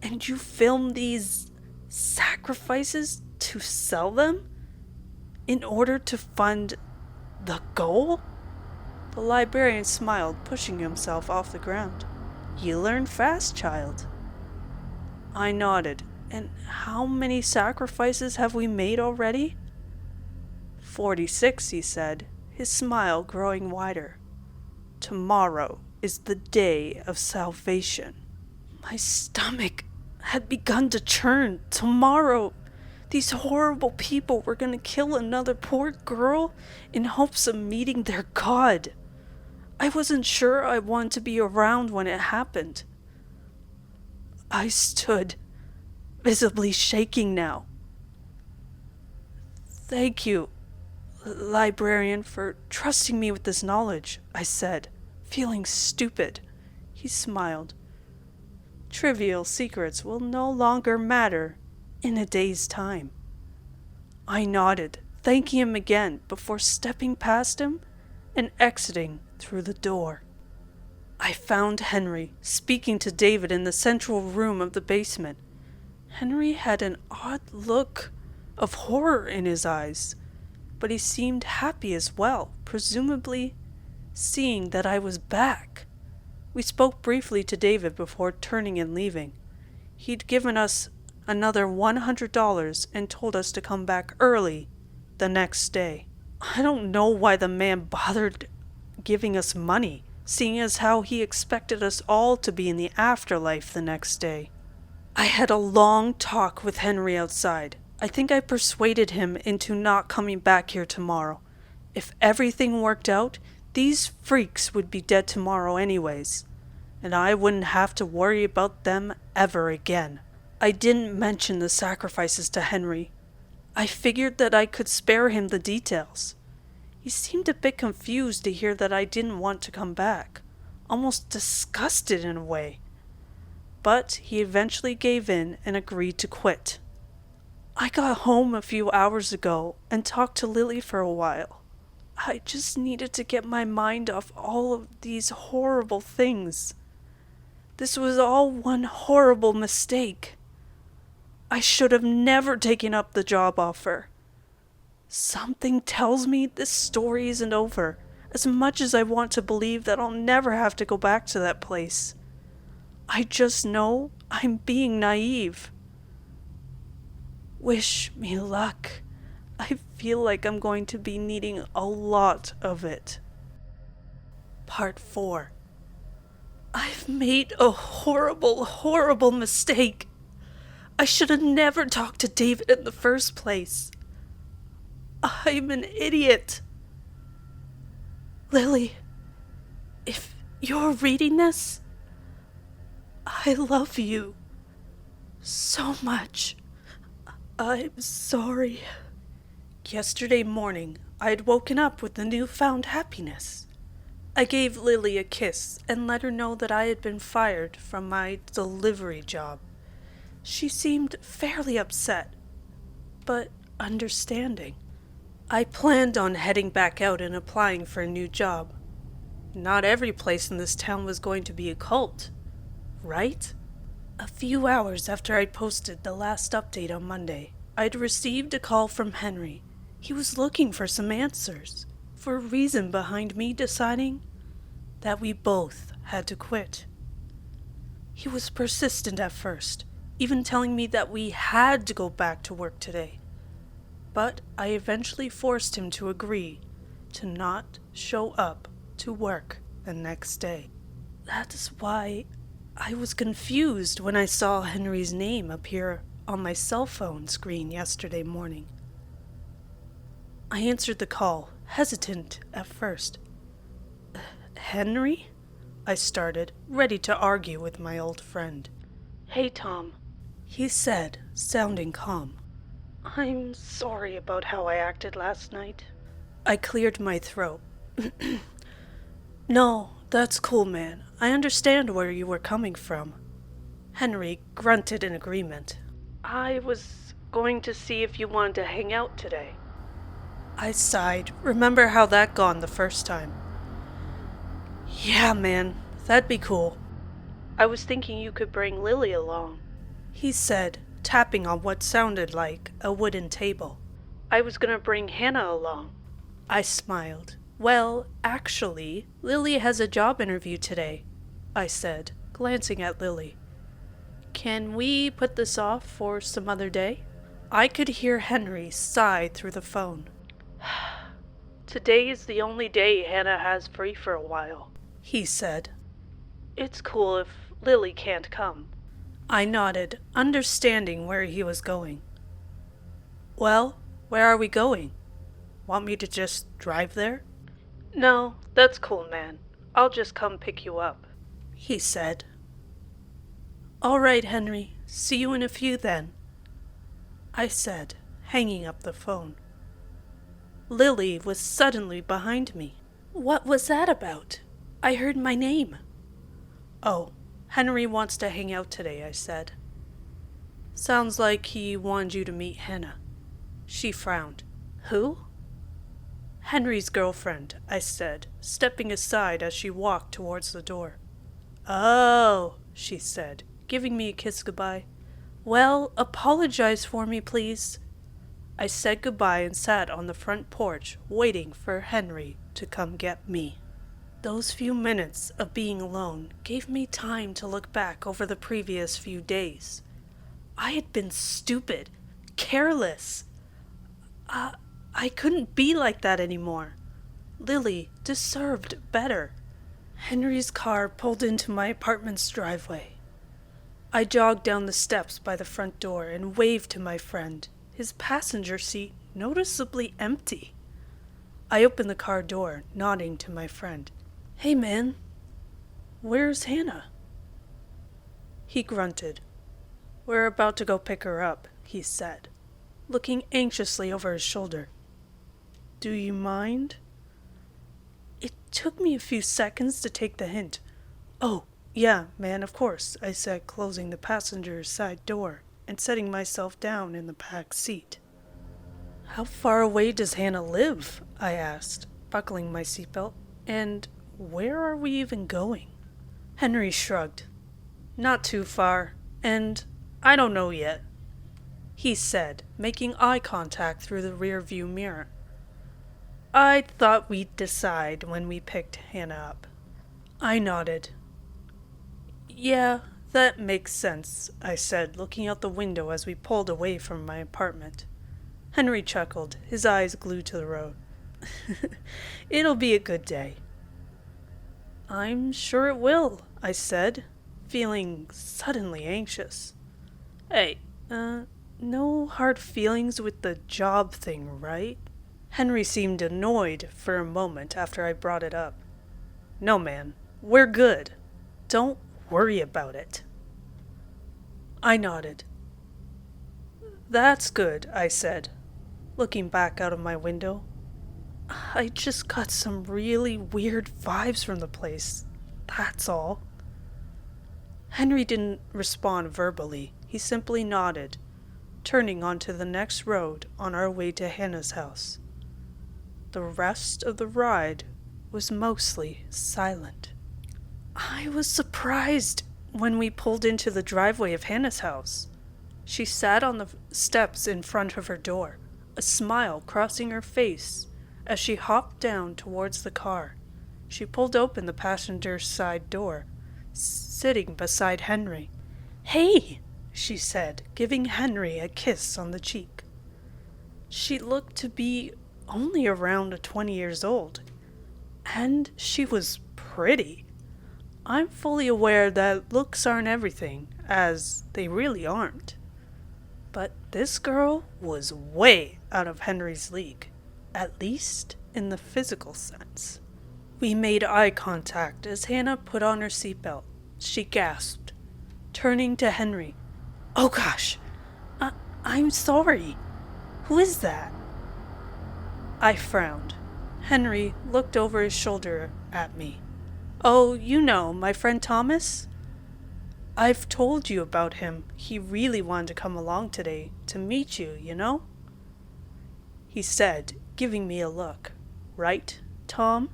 And you filmed these sacrifices to sell them? In order to fund the goal? The librarian smiled, pushing himself off the ground. You learn fast, child. I nodded. And how many sacrifices have we made already? 46, he said, his smile growing wider. Tomorrow is the day of salvation. My stomach had begun to churn. Tomorrow, these horrible people were going to kill another poor girl in hopes of meeting their God. I wasn't sure I wanted to be around when it happened. I stood, visibly shaking now. Thank you, librarian, for trusting me with this knowledge, I said, feeling stupid. He smiled. Trivial secrets will no longer matter in a day's time. I nodded, thanking him again before stepping past him and exiting through the door. I found Henry speaking to David in the central room of the basement. Henry had an odd look of horror in his eyes, but he seemed happy as well, presumably seeing that I was back. We spoke briefly to David before turning and leaving. He'd given us another $100 and told us to come back early the next day. I don't know why the man bothered giving us money, seeing as how he expected us all to be in the afterlife the next day. I had a long talk with Henry outside. I think I persuaded him into not coming back here tomorrow. If everything worked out, these freaks would be dead tomorrow anyways, and I wouldn't have to worry about them ever again. I didn't mention the sacrifices to Henry. I figured that I could spare him the details. He seemed a bit confused to hear that I didn't want to come back, almost disgusted in a way. But he eventually gave in and agreed to quit. I got home a few hours ago and talked to Lily for a while. I just needed to get my mind off all of these horrible things. This was all one horrible mistake. I should have never taken up the job offer. Something tells me this story isn't over, as much as I want to believe that I'll never have to go back to that place. I just know I'm being naive. Wish me luck. I feel like I'm going to be needing a lot of it. Part 4. I've made a horrible, horrible mistake. I should have never talked to David in the first place. I'm an idiot. Lily, if you're reading this, I love you so much. I'm sorry. Yesterday morning, I had woken up with a newfound happiness. I gave Lily a kiss and let her know that I had been fired from my delivery job. She seemed fairly upset, but understanding. I planned on heading back out and applying for a new job. Not every place in this town was going to be a cult, right? A few hours after I'd posted the last update on Monday, I'd received a call from Henry. He was looking for some answers, for a reason behind me deciding that we both had to quit. He was persistent at first, even telling me that we had to go back to work today. But I eventually forced him to agree to not show up to work the next day. That's why I was confused when I saw Henry's name appear on my cell phone screen yesterday morning. I answered the call, hesitant at first. Henry? I started, ready to argue with my old friend. Hey, Tom, he said, sounding calm. I'm sorry about how I acted last night. I cleared my throat. No, that's cool, man. I understand where you were coming from. Henry grunted in agreement. I was going to see if you wanted to hang out today. I sighed. Remember how that gone the first time? Yeah, man, that'd be cool. I was thinking you could bring Lily along, he said, tapping on what sounded like a wooden table. I was gonna bring Hannah along. I smiled. Well, actually, Lily has a job interview today, I said, glancing at Lily. Can we put this off for some other day? I could hear Henry sigh through the phone. Today is the only day Hannah has free for a while, he said. It's cool if Lily can't come. I nodded, understanding where he was going. Well, where are we going? Want me to just drive there? No, that's cool, man. I'll just come pick you up, he said. All right, Henry. See you in a few then, I said, hanging up the phone. Lily was suddenly behind me. What was that about? I heard my name. Oh, Henry wants to hang out today, I said. Sounds like he wanted you to meet Hannah. She frowned. Who? Henry's girlfriend, I said, stepping aside as she walked towards the door. Oh, she said, giving me a kiss goodbye. Well, apologize for me, please. I said goodbye and sat on the front porch, waiting for Henry to come get me. Those few minutes of being alone gave me time to look back over the previous few days. I had been stupid, careless. I couldn't be like that anymore. Lily deserved better. Henry's car pulled into my apartment's driveway. I jogged down the steps by the front door and waved to my friend, his passenger seat noticeably empty. I opened the car door, nodding to my friend. Hey, man, where's Hannah? He grunted. We're about to go pick her up, he said, looking anxiously over his shoulder. Do you mind? It took me a few seconds to take the hint. Oh, yeah, man, of course, I said, closing the passenger side door and setting myself down in the back seat. How far away does Hannah live? I asked, buckling my seatbelt. And where are we even going? Henry shrugged. Not too far, and I don't know yet, he said, making eye contact through the rear-view mirror. I thought we'd decide when we picked Hannah up. I nodded. Yeah, that makes sense, I said, looking out the window as we pulled away from my apartment. Henry chuckled, his eyes glued to the road. It'll be a good day. I'm sure it will, I said, feeling suddenly anxious. Hey, no hard feelings with the job thing, right? Henry seemed annoyed for a moment after I brought it up. No, man, we're good. Don't worry about it. I nodded. That's good, I said, looking back out of my window. I just got some really weird vibes from the place. That's all. Henry didn't respond verbally. He simply nodded, turning onto the next road on our way to Hannah's house. The rest of the ride was mostly silent. I was surprised when we pulled into the driveway of Hannah's house. She sat on the steps in front of her door, a smile crossing her face as she hopped down towards the car. She pulled open the passenger side door, sitting beside Henry. "Hey," she said, giving Henry a kiss on the cheek. She looked to be only around 20 years old, and she was pretty. I'm fully aware that looks aren't everything, as they really aren't. But this girl was way out of Henry's league, at least in the physical sense. We made eye contact as Hannah put on her seatbelt. She gasped, turning to Henry. "Oh gosh, I'm sorry. Who is that?" I frowned. Henry looked over his shoulder at me. "Oh, you know, my friend Thomas? I've told you about him. He really wanted to come along today to meet you, you know?" He said, giving me a look. "Right, Tom?"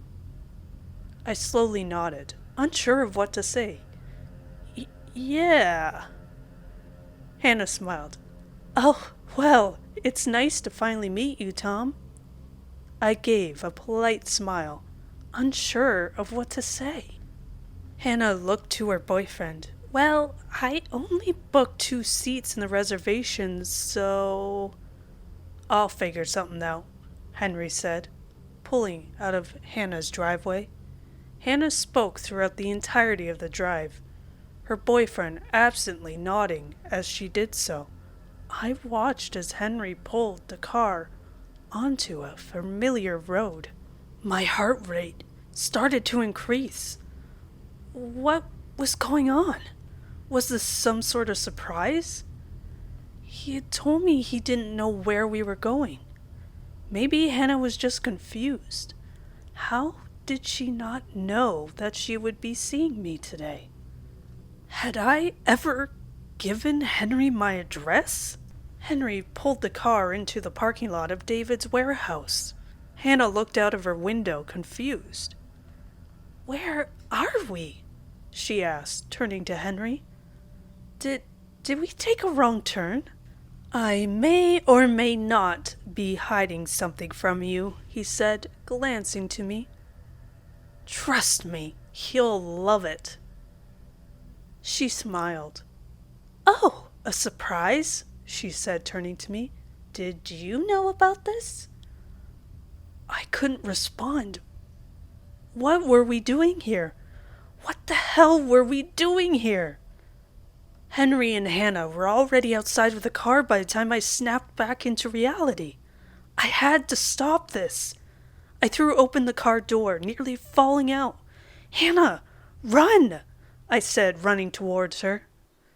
I slowly nodded, unsure of what to say. Yeah. Hannah smiled. "Oh, well, it's nice to finally meet you, Tom." I gave a polite smile, unsure of what to say. Hannah looked to her boyfriend. "Well, I only booked 2 seats in the reservations, so—" "I'll figure something out," Henry said, pulling out of Hannah's driveway. Hannah spoke throughout the entirety of the drive, her boyfriend absently nodding as she did so. I watched as Henry pulled the car onto a familiar road. My heart rate started to increase. What was going on? Was this some sort of surprise? He had told me he didn't know where we were going. Maybe Hannah was just confused. How did she not know that she would be seeing me today? Had I ever given Henry my address? Henry pulled the car into the parking lot of David's warehouse. Hannah looked out of her window, confused. "Where are we?" she asked, turning to Henry. Did we take a wrong turn?" "I may or may not be hiding something from you," he said, glancing to me. "Trust me, he'll love it." She smiled. "Oh, a surprise?" she said, turning to me. "Did you know about this?" I couldn't respond. What were we doing here? What the hell were we doing here? Henry and Hannah were already outside of the car by the time I snapped back into reality. I had to stop this. I threw open the car door, nearly falling out. "Hannah, run!" I said, running towards her.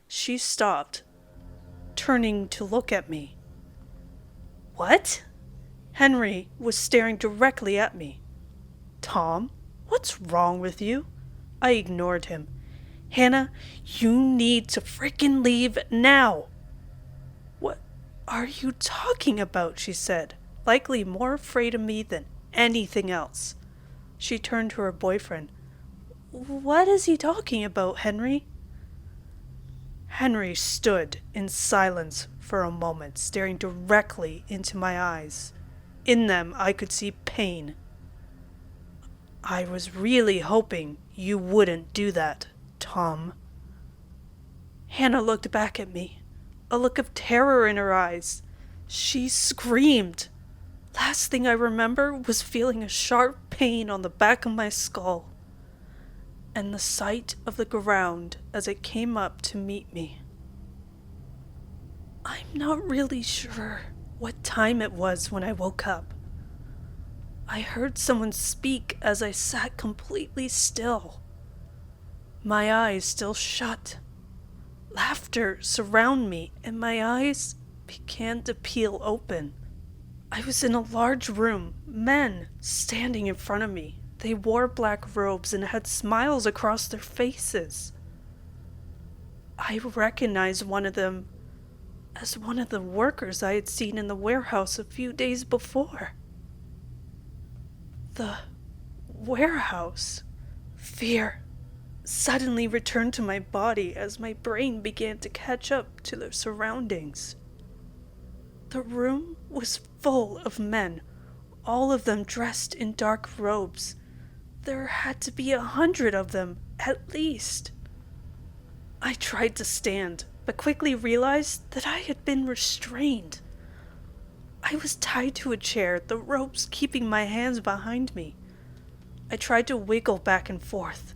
She stopped, turning to look at me. "What?" Henry was staring directly at me. "Tom, what's wrong with you?" I ignored him. "Hannah, you need to freaking leave now." "What are you talking about?" she said, likely more afraid of me than anything else. She turned to her boyfriend. "What is he talking about, Henry?" Henry stood in silence for a moment, staring directly into my eyes. In them, I could see pain. "I was really hoping you wouldn't do that, Tom." Hannah looked back at me, a look of terror in her eyes. She screamed. Last thing I remember was feeling a sharp pain on the back of my skull, and the sight of the ground as it came up to meet me. I'm not really sure what time it was when I woke up. I heard someone speak as I sat completely still, my eyes still shut. Laughter surrounded me, and my eyes began to peel open. I was in a large room, men standing in front of me. They wore black robes and had smiles across their faces. I recognized one of them as one of the workers I had seen in the warehouse a few days before. The warehouse. Fear suddenly returned to my body as my brain began to catch up to the surroundings. The room was full of men, all of them dressed in dark robes. There had to be 100 of them, at least. I tried to stand, but quickly realized that I had been restrained. I was tied to a chair, the ropes keeping my hands behind me. I tried to wiggle back and forth,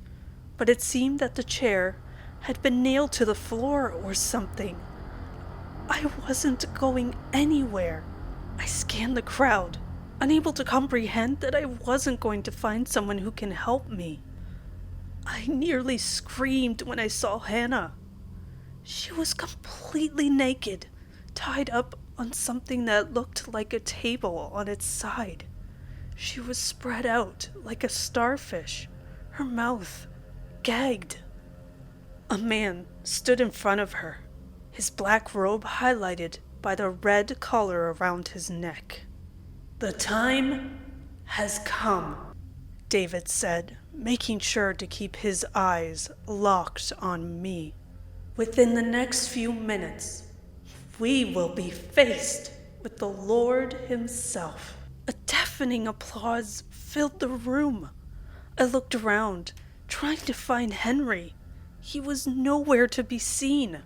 but it seemed that the chair had been nailed to the floor or something. I wasn't going anywhere. I scanned the crowd, unable to comprehend that I wasn't going to find someone who can help me. I nearly screamed when I saw Hannah. She was completely naked, tied up on something that looked like a table on its side. She was spread out like a starfish, her mouth gagged. A man stood in front of her, his black robe highlighted by the red collar around his neck. "The time has come," David said, making sure to keep his eyes locked on me. "Within the next few minutes, we will be faced with the Lord himself." A deafening applause filled the room. I looked around, trying to find Henry. He was nowhere to be seen.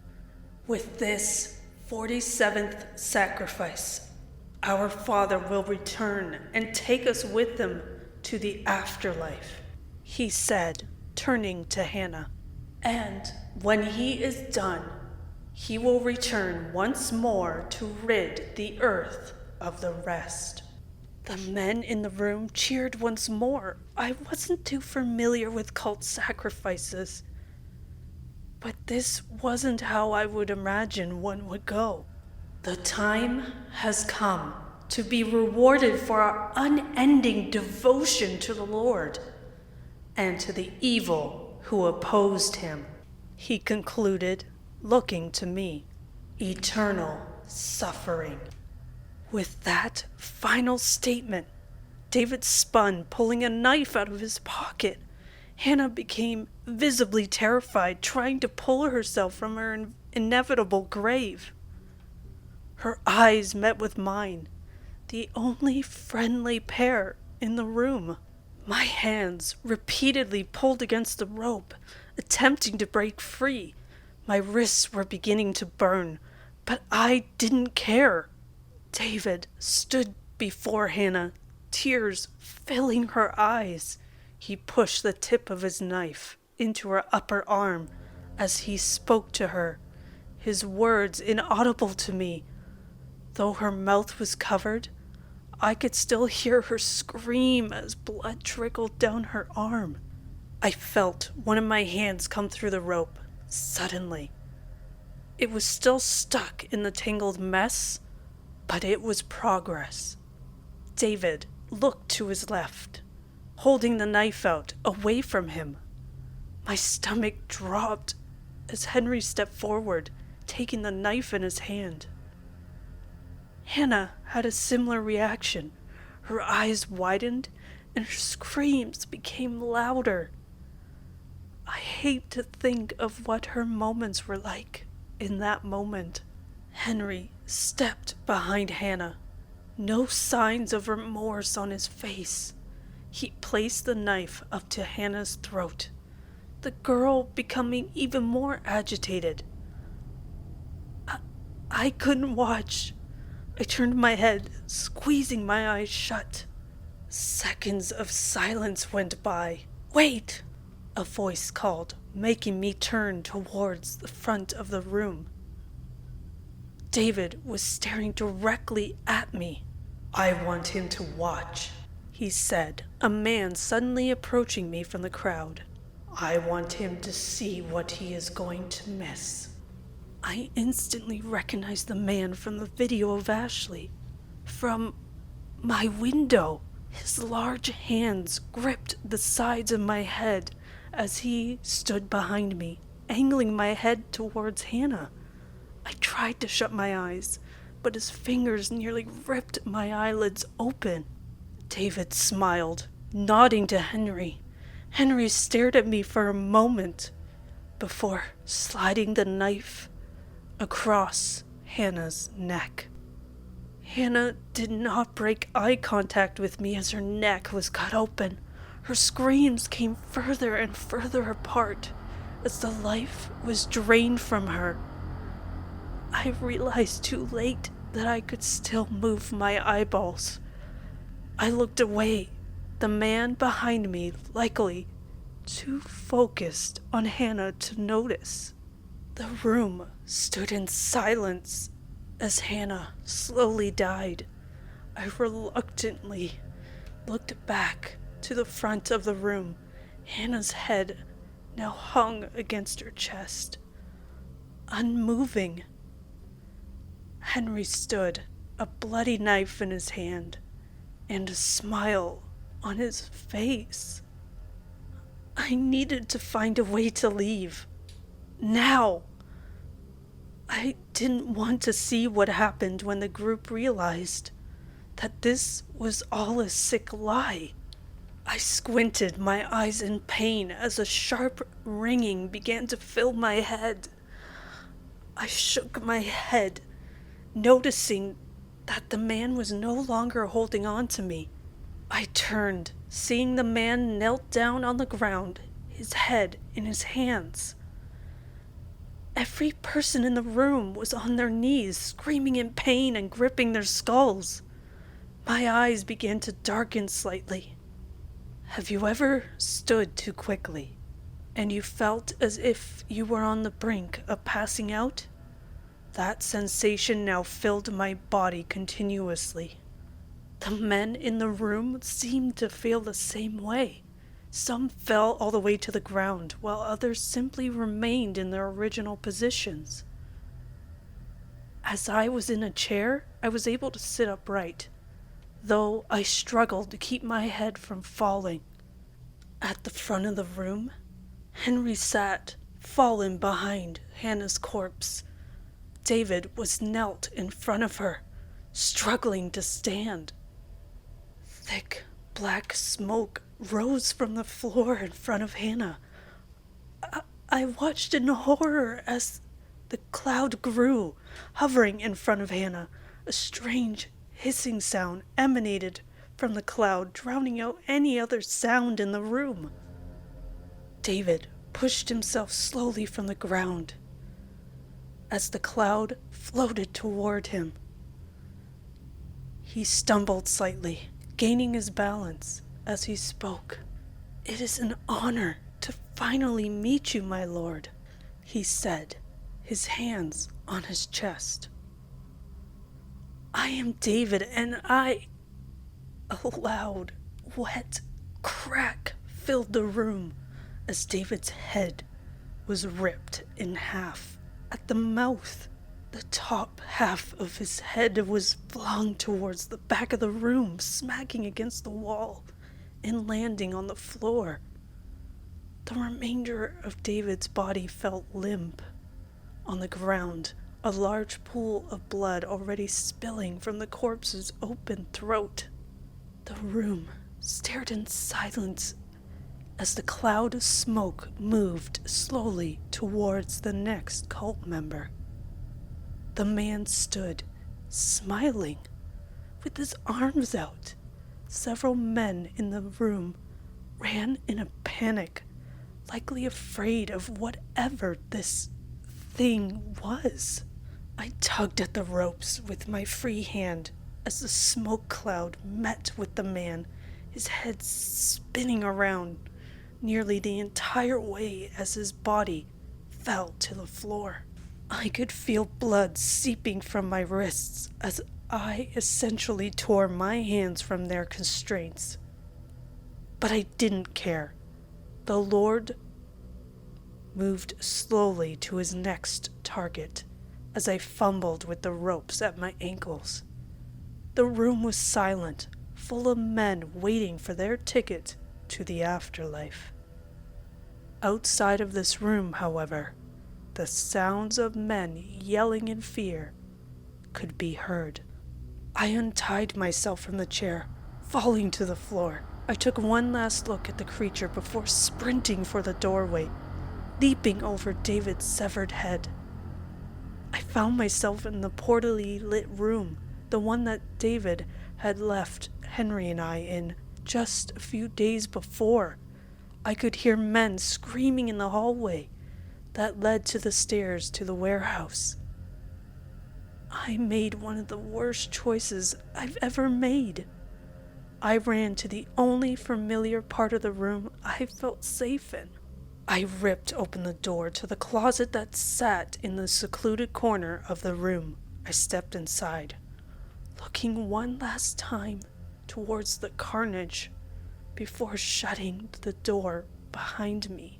"With this 47th sacrifice, our Father will return and take us with him to the afterlife," he said, turning to Hannah. "And when he is done, he will return once more to rid the earth of the rest." The men in the room cheered once more. I wasn't too familiar with cult sacrifices, but this wasn't how I would imagine one would go. "The time has come to be rewarded for our unending devotion to the Lord and to the evil who opposed him," he concluded, looking to me. "Eternal suffering." With that final statement, David spun, pulling a knife out of his pocket. Hannah became visibly terrified, trying to pull herself from her inevitable grave. Her eyes met with mine, the only friendly pair in the room. My hands repeatedly pulled against the rope, attempting to break free. My wrists were beginning to burn, but I didn't care. David stood before Hannah, tears filling her eyes. He pushed the tip of his knife into her upper arm as he spoke to her, his words inaudible to me. Though her mouth was covered, I could still hear her scream as blood trickled down her arm. I felt one of my hands come through the rope, suddenly. It was still stuck in the tangled mess, but it was progress. David looked to his left, holding the knife out, away from him. My stomach dropped as Henry stepped forward, taking the knife in his hand. Hannah had a similar reaction. Her eyes widened, and her screams became louder. I hate to think of what her moments were like in that moment. Henry stepped behind Hannah, no signs of remorse on his face. He placed the knife up to Hannah's throat, the girl becoming even more agitated. I couldn't watch. I turned my head, squeezing my eyes shut. Seconds of silence went by. "Wait!" a voice called, making me turn towards the front of the room. David was staring directly at me. "I want him to watch," he said, a man suddenly approaching me from the crowd. "I want him to see what he is going to miss." I instantly recognized the man from the video of Ashley, from my window. His large hands gripped the sides of my head as he stood behind me, angling my head towards Hannah. I tried to shut my eyes, but his fingers nearly ripped my eyelids open. David smiled, nodding to Henry. Henry stared at me for a moment before sliding the knife across Hannah's neck. Hannah did not break eye contact with me as her neck was cut open. Her screams came further and further apart as the life was drained from her. I realized too late that I could still move my eyeballs. I looked away, the man behind me likely too focused on Hannah to notice. The room stood in silence as Hannah slowly died. I reluctantly looked back to the front of the room. Hannah's head now hung against her chest, unmoving. Henry stood, a bloody knife in his hand, and a smile on his face. I needed to find a way to leave. Now! I didn't want to see what happened when the group realized that this was all a sick lie. I squinted, my eyes in pain, as a sharp ringing began to fill my head. I shook my head, noticing that the man was no longer holding on to me. I turned, seeing the man knelt down on the ground, his head in his hands. Every person in the room was on their knees, screaming in pain and gripping their skulls. My eyes began to darken slightly. Have you ever stood too quickly, and you felt as if you were on the brink of passing out? That sensation now filled my body continuously. The men in the room seemed to feel the same way. Some fell all the way to the ground, while others simply remained in their original positions. As I was in a chair, I was able to sit upright, though I struggled to keep my head from falling. At the front of the room, Henry sat, fallen behind Hannah's corpse. David was knelt in front of her, struggling to stand. Thick black smoke rose from the floor in front of Hannah. I watched in horror as the cloud grew, hovering in front of Hannah. A strange hissing sound emanated from the cloud, drowning out any other sound in the room. David pushed himself slowly from the ground as the cloud floated toward him. He stumbled slightly, gaining his balance as he spoke. "It is an honor to finally meet you, my lord," he said, his hands on his chest. "I am David, and I..." A loud, wet crack filled the room as David's head was ripped in half at the mouth. The top half of his head was flung towards the back of the room, smacking against the wall and landing on the floor. The remainder of David's body fell limp on the ground, a large pool of blood already spilling from the corpse's open throat. The room stared in silence as the cloud of smoke moved slowly towards the next cult member. The man stood, smiling, with his arms out. Several men in the room ran in a panic, likely afraid of whatever this thing was. I tugged at the ropes with my free hand as the smoke cloud met with the man, his head spinning around nearly the entire way as his body fell to the floor. I could feel blood seeping from my wrists as I essentially tore my hands from their constraints. But I didn't care. The Lord moved slowly to his next target as I fumbled with the ropes at my ankles. The room was silent, full of men waiting for their ticket to the afterlife. Outside of this room, however, the sounds of men yelling in fear could be heard. I untied myself from the chair, falling to the floor. I took one last look at the creature before sprinting for the doorway, leaping over David's severed head. I found myself in the portally lit room, the one that David had left Henry and I in just a few days before. I could hear men screaming in the hallway that led to the stairs to the warehouse. I made one of the worst choices I've ever made. I ran to the only familiar part of the room I felt safe in. I ripped open the door to the closet that sat in the secluded corner of the room. I stepped inside, looking one last time towards the carnage before shutting the door behind me.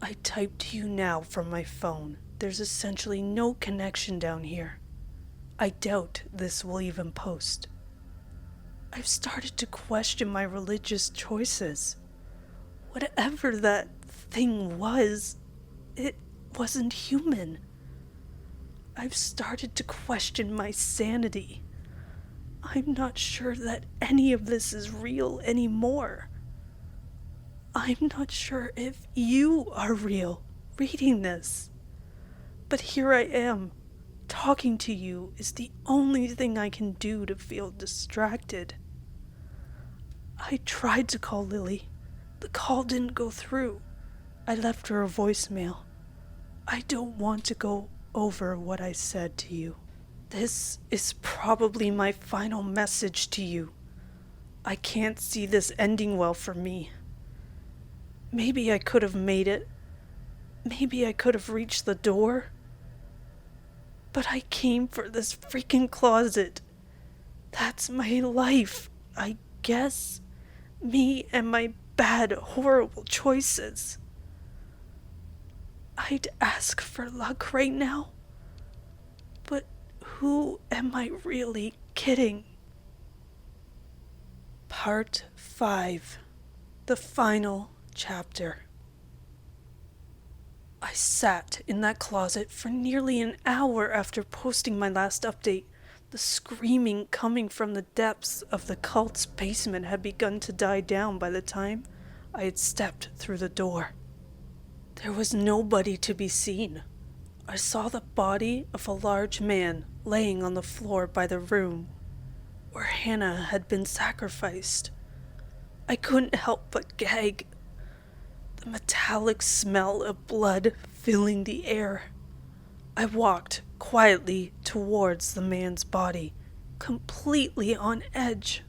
I type to you now from my phone. There's essentially no connection down here. I doubt this will even post. I've started to question my religious choices. Whatever that thing was, it wasn't human. I've started to question my sanity. I'm not sure that any of this is real anymore. I'm not sure if you are real reading this. But here I am. Talking to you is the only thing I can do to feel distracted. I tried to call Lily. The call didn't go through. I left her a voicemail. I don't want to go over what I said to you. This is probably my final message to you. I can't see this ending well for me. Maybe I could have made it. Maybe I could have reached the door. But I came for this freaking closet. That's my life, I guess. Me and my bad, horrible choices. I'd ask for luck right now. But who am I really kidding? Part 5. The final chapter. I sat in that closet for nearly an hour after posting my last update. The screaming coming from the depths of the cult's basement had begun to die down by the time I had stepped through the door. There was nobody to be seen. I saw the body of a large man laying on the floor by the room where Hannah had been sacrificed. I couldn't help but gag. The metallic smell of blood filling the air. I walked quietly towards the man's body, completely on edge.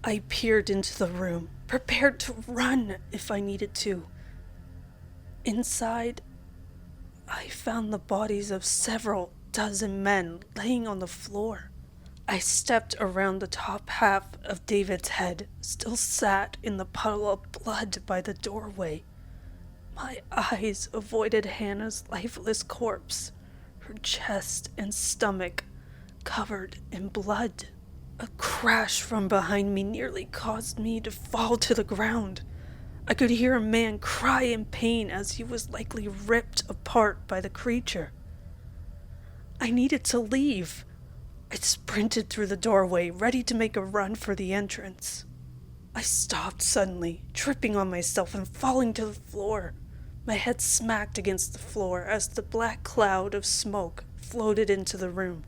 I peered into the room, prepared to run if I needed to. Inside, I found the bodies of several dozen men laying on the floor. I stepped around the top half of David's head, still sat in the puddle of blood by the doorway. My eyes avoided Hannah's lifeless corpse, her chest and stomach covered in blood. A crash from behind me nearly caused me to fall to the ground. I could hear a man cry in pain as he was likely ripped apart by the creature. I needed to leave. I sprinted through the doorway, ready to make a run for the entrance. I stopped suddenly, tripping on myself and falling to the floor. My head smacked against the floor as the black cloud of smoke floated into the room,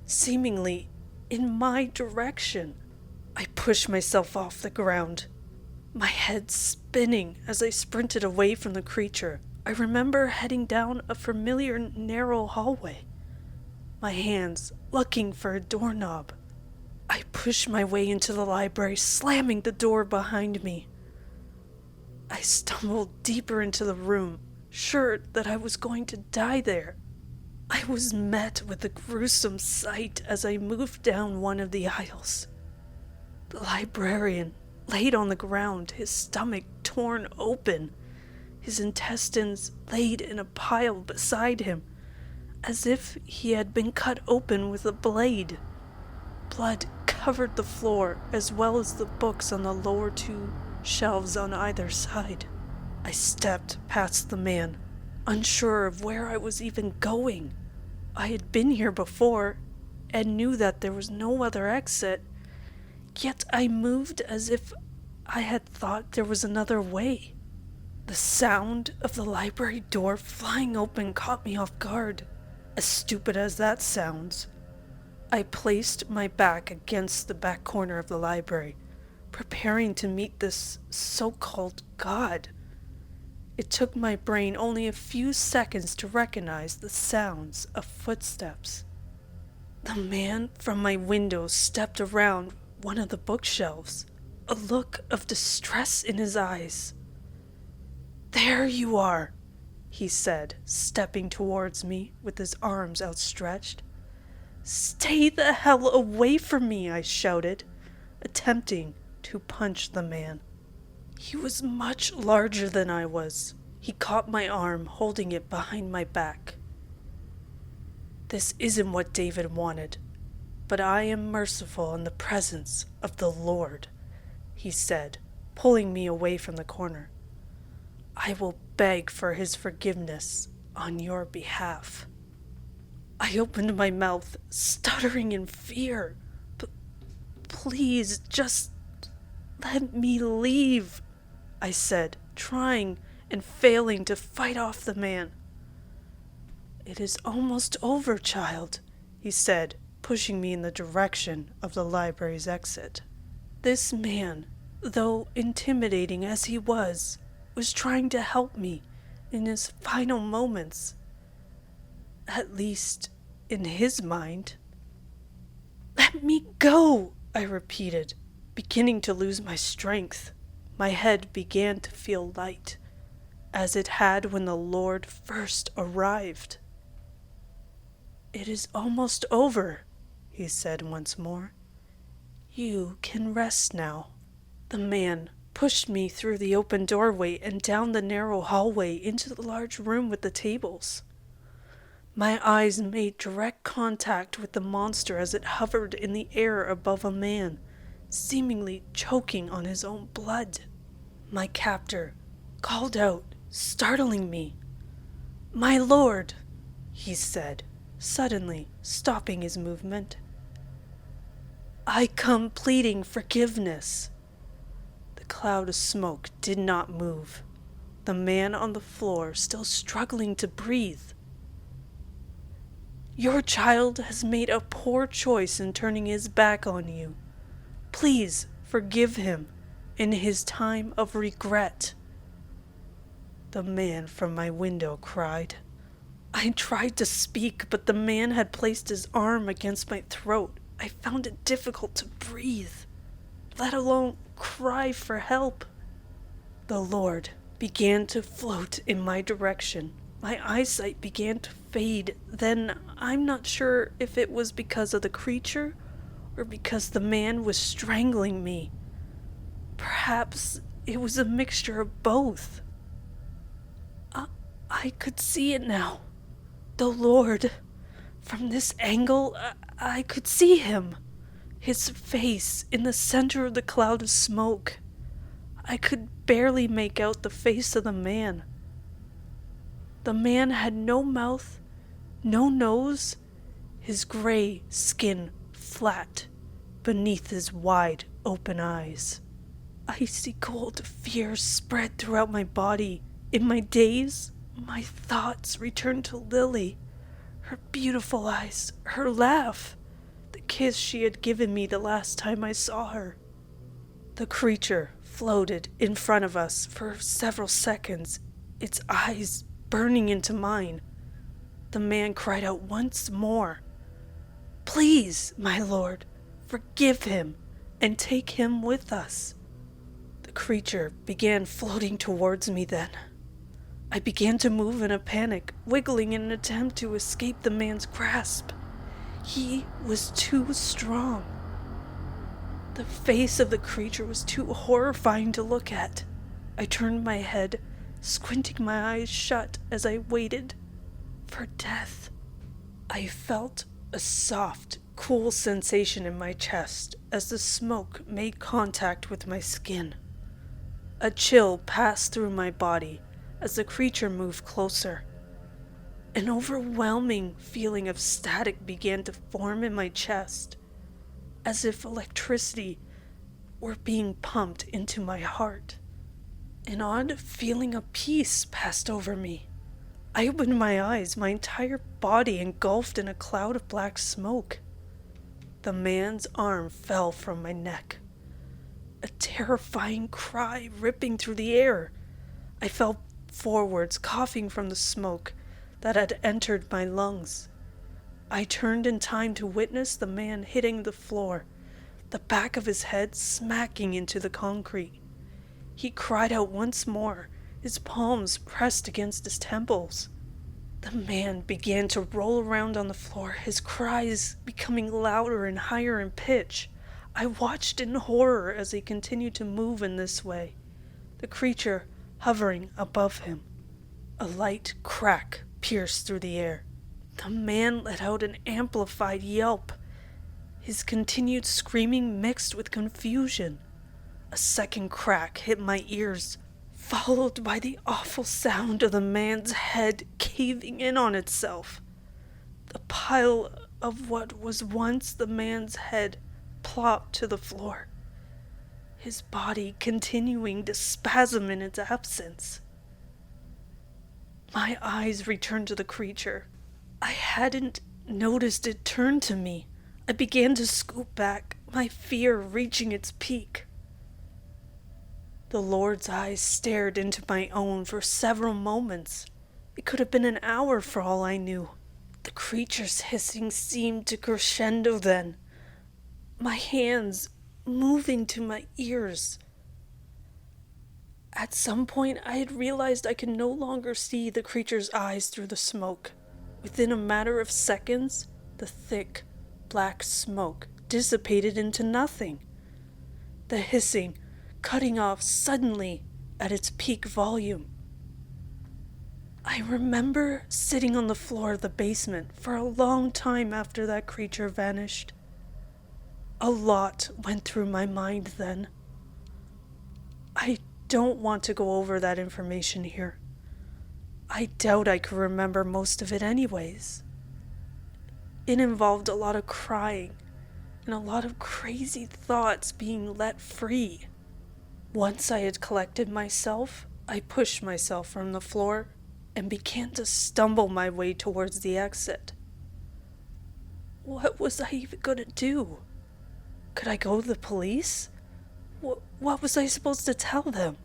seemingly in my direction. I pushed myself off the ground, my head spinning as I sprinted away from the creature. I remember heading down a familiar narrow hallway, my hands looking for a doorknob. I pushed my way into the library, slamming the door behind me. I stumbled deeper into the room, sure that I was going to die there. I was met with a gruesome sight as I moved down one of the aisles. The librarian laid on the ground, his stomach torn open, his intestines laid in a pile beside him, as if he had been cut open with a blade. Blood covered the floor as well as the books on the lower 2 shelves on either side. I stepped past the man, unsure of where I was even going. I had been here before and knew that there was no other exit, yet I moved as if I had thought there was another way. The sound of the library door flying open caught me off guard. As stupid as that sounds, I placed my back against the back corner of the library, preparing to meet this so-called God. It took my brain only a few seconds to recognize the sounds of footsteps. The man from my window stepped around one of the bookshelves, a look of distress in his eyes. "There you are," he said, stepping towards me with his arms outstretched. "Stay the hell away from me," I shouted, attempting to punch the man. He was much larger than I was. He caught my arm, holding it behind my back. "This isn't what David wanted, but I am merciful in the presence of the Lord," he said, pulling me away from the corner. "I will beg for his forgiveness on your behalf." I opened my mouth, stuttering in fear. "Please, just let me leave," I said, trying and failing to fight off the man. "It is almost over, child," he said, pushing me in the direction of the library's exit. This man, though intimidating as he was trying to help me in his final moments. At least, in his mind. "Let me go," I repeated, beginning to lose my strength. My head began to feel light, as it had when the Lord first arrived. "It is almost over," he said once more. "You can rest now." The man pushed me through the open doorway and down the narrow hallway into the large room with the tables. My eyes made direct contact with the monster as it hovered in the air above a man, seemingly choking on his own blood. My captor called out, startling me. "My lord," he said, suddenly stopping his movement. "I come pleading forgiveness." The cloud of smoke did not move, the man on the floor still struggling to breathe. "Your child has made a poor choice in turning his back on you. Please forgive him in his time of regret," the man from my window cried. I tried to speak, but the man had placed his arm against my throat. I found it difficult to breathe, let alone cry for help. The Lord began to float in my direction. My eyesight began to fade. Then, I'm not sure if it was because of the creature or because the man was strangling me. Perhaps it was a mixture of both. I could see it now. The Lord. From this angle, I could see him. His face in the center of the cloud of smoke. I could barely make out the face of the man. The man had no mouth, no nose, his gray skin flat beneath his wide open eyes. Icy cold fear spread throughout my body. In my daze, my thoughts returned to Lily, her beautiful eyes, her laugh, the kiss she had given me the last time I saw her. The creature floated in front of us for several seconds, its eyes burning into mine. The man cried out once more, "Please, my lord, forgive him and take him with us." The creature began floating towards me then. I began to move in a panic, wiggling in an attempt to escape the man's grasp. He was too strong. The face of the creature was too horrifying to look at. I turned my head, squinting my eyes shut as I waited for death. I felt a soft, cool sensation in my chest as the smoke made contact with my skin. A chill passed through my body as the creature moved closer. An overwhelming feeling of static began to form in my chest, as if electricity were being pumped into my heart. An odd feeling of peace passed over me. I opened my eyes, my entire body engulfed in a cloud of black smoke. The man's arm fell from my neck. A terrifying cry ripping through the air. I fell forwards, coughing from the smoke that had entered my lungs. I turned in time to witness the man hitting the floor, the back of his head smacking into the concrete. He cried out once more, his palms pressed against his temples. The man began to roll around on the floor, his cries becoming louder and higher in pitch. I watched in horror as he continued to move in this way, the creature hovering above him. A light crack pierced through the air. The man let out an amplified yelp, his continued screaming mixed with confusion. A second crack hit my ears, followed by the awful sound of the man's head caving in on itself. The pile of what was once the man's head plopped to the floor, his body continuing to spasm in its absence. My eyes returned to the creature. I hadn't noticed it turn to me. I began to scoot back, my fear reaching its peak. The Lord's eyes stared into my own for several moments. It could have been an hour for all I knew. The creature's hissing seemed to crescendo then, my hands moving to my ears. At some point, I had realized I could no longer see the creature's eyes through the smoke. Within a matter of seconds, the thick, black smoke dissipated into nothing. The hissing cutting off suddenly at its peak volume. I remember sitting on the floor of the basement for a long time after that creature vanished. A lot went through my mind then. I don't want to go over that information here. I doubt I could remember most of it anyways. It involved a lot of crying and a lot of crazy thoughts being let free. Once I had collected myself, I pushed myself from the floor and began to stumble my way towards the exit. What was I even going to do? Could I go to the police? What was I supposed to tell them?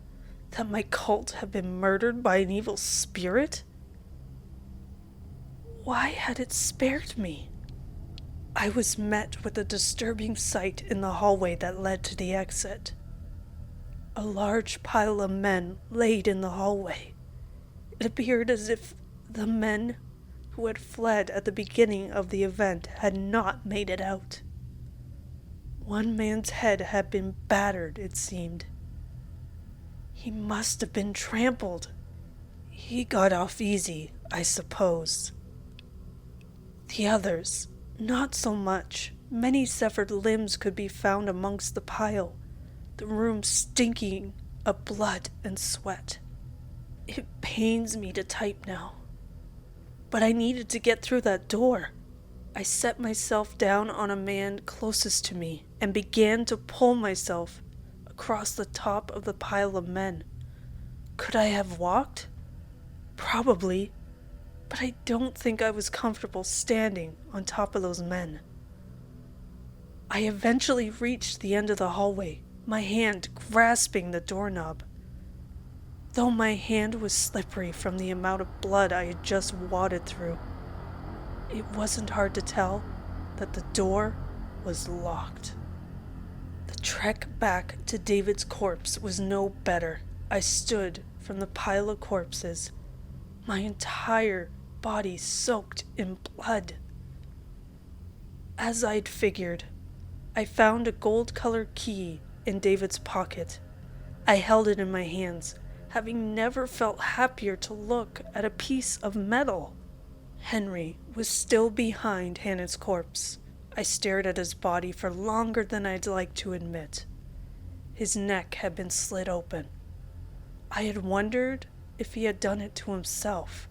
That my cult had been murdered by an evil spirit? Why had it spared me? I was met with a disturbing sight in the hallway that led to the exit. A large pile of men laid in the hallway. It appeared as if the men who had fled at the beginning of the event had not made it out. One man's head had been battered, it seemed. He must have been trampled. He got off easy, I suppose. The others, not so much. Many severed limbs could be found amongst the pile, the room stinking of blood and sweat. It pains me to type now, but I needed to get through that door. I set myself down on a man closest to me and began to pull myself across the top of the pile of men. Could I have walked? Probably, but I don't think I was comfortable standing on top of those men. I eventually reached the end of the hallway, my hand grasping the doorknob. Though my hand was slippery from the amount of blood I had just waded through, it wasn't hard to tell that the door was locked. The trek back to David's corpse was no better. I stood from the pile of corpses, my entire body soaked in blood. As I'd figured, I found a gold-colored key in David's pocket. I held it in my hands, having never felt happier to look at a piece of metal. Henry was still behind Hannah's corpse. I stared at his body for longer than I'd like to admit. His neck had been slit open. I had wondered if he had done it to himself.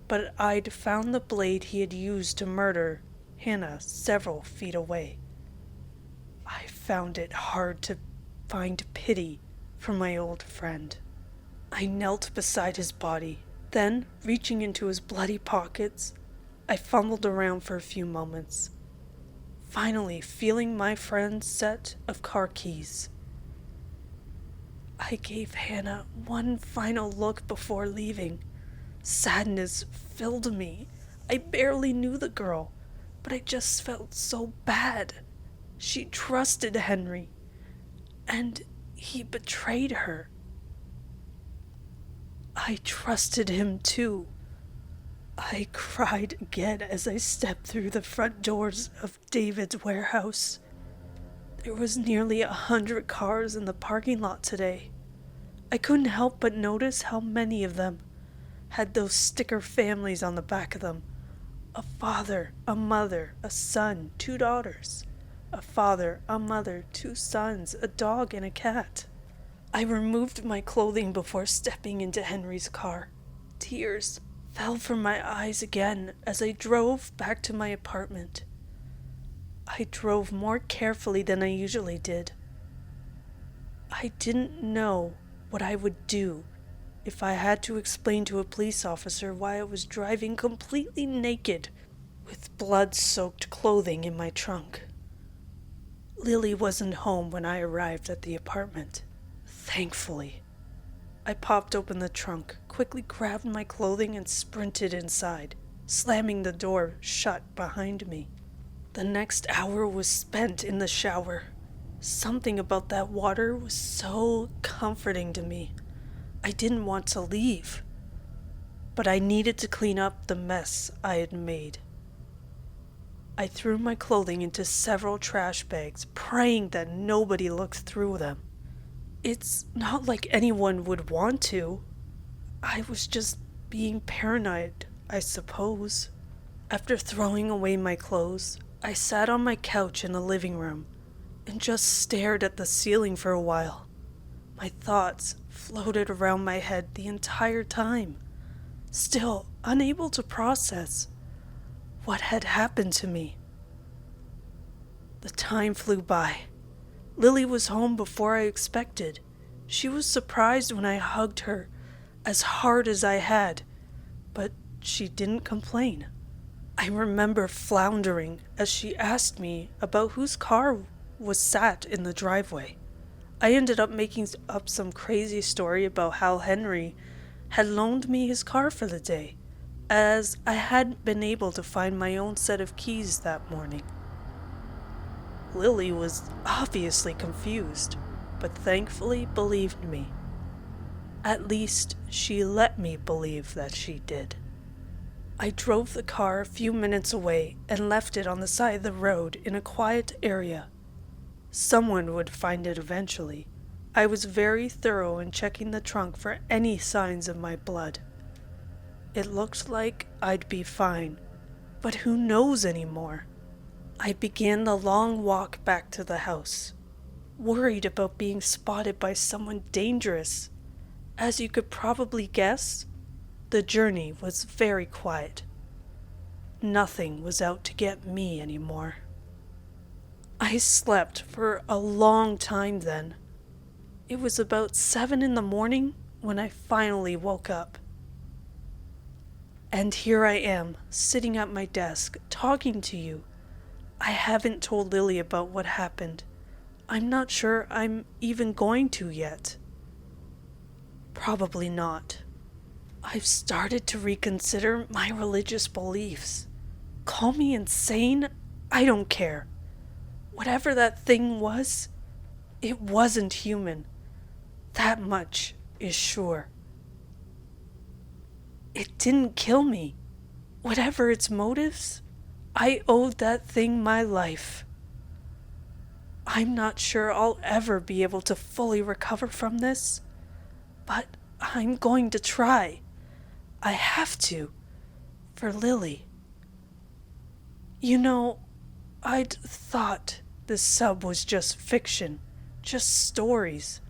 But I'd found the blade he had used to murder Hannah several feet away. I found it hard to find pity for my old friend. I knelt beside his body. Then, reaching into his bloody pockets, I fumbled around for a few moments, finally feeling my friend's set of car keys. I gave Hannah one final look before leaving. Sadness filled me. I barely knew the girl, but I just felt so bad. She trusted Henry, and he betrayed her. I trusted him too. I cried again as I stepped through the front doors of David's warehouse. There was nearly 100 cars in the parking lot today. I couldn't help but notice how many of them had those sticker families on the back of them. A father, a mother, a son, 2 daughters. A father, a mother, 2 sons, a dog, and a cat. I removed my clothing before stepping into Henry's car. Tears fell from my eyes again as I drove back to my apartment. I drove more carefully than I usually did. I didn't know what I would do if I had to explain to a police officer why I was driving completely naked with blood-soaked clothing in my trunk. Lily wasn't home when I arrived at the apartment. Thankfully. I popped open the trunk, quickly grabbed my clothing, and sprinted inside, slamming the door shut behind me. The next hour was spent in the shower. Something about that water was so comforting to me. I didn't want to leave, but I needed to clean up the mess I had made. I threw my clothing into several trash bags, praying that nobody looked through them. It's not like anyone would want to. I was just being paranoid, I suppose. After throwing away my clothes, I sat on my couch in the living room and just stared at the ceiling for a while. My thoughts floated around my head the entire time, still unable to process what had happened to me. The time flew by. Lily was home before I expected. She was surprised when I hugged her as hard as I had, but she didn't complain. I remember floundering as she asked me about whose car was sat in the driveway. I ended up making up some crazy story about how Henry had loaned me his car for the day, as I hadn't been able to find my own set of keys that morning. Lily was obviously confused, but thankfully believed me. At least she let me believe that she did. I drove the car a few minutes away and left it on the side of the road in a quiet area. Someone would find it eventually. I was very thorough in checking the trunk for any signs of my blood. It looked like I'd be fine, but who knows anymore? I began the long walk back to the house, worried about being spotted by someone dangerous. As you could probably guess, the journey was very quiet. Nothing was out to get me anymore. I slept for a long time then. It was about 7 a.m. when I finally woke up. And here I am, sitting at my desk, talking to you. I haven't told Lily about what happened. I'm not sure I'm even going to yet. Probably not. I've started to reconsider my religious beliefs. Call me insane, I don't care. Whatever that thing was, it wasn't human. That much is sure. It didn't kill me. Whatever its motives, I owed that thing my life. I'm not sure I'll ever be able to fully recover from this, but I'm going to try. I have to, for Lily. You know, I'd thought this sub was just fiction, just stories.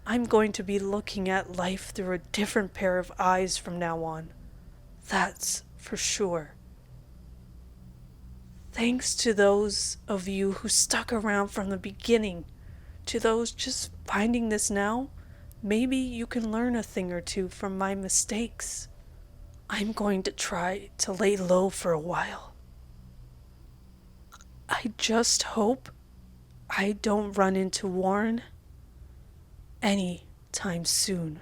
I'm going to be looking at life through a different pair of eyes from now on. That's for sure. Thanks to those of you who stuck around from the beginning. To those just finding this now, maybe you can learn a thing or two from my mistakes. I'm going to try to lay low for a while. I just hope I don't run into Warren any time soon.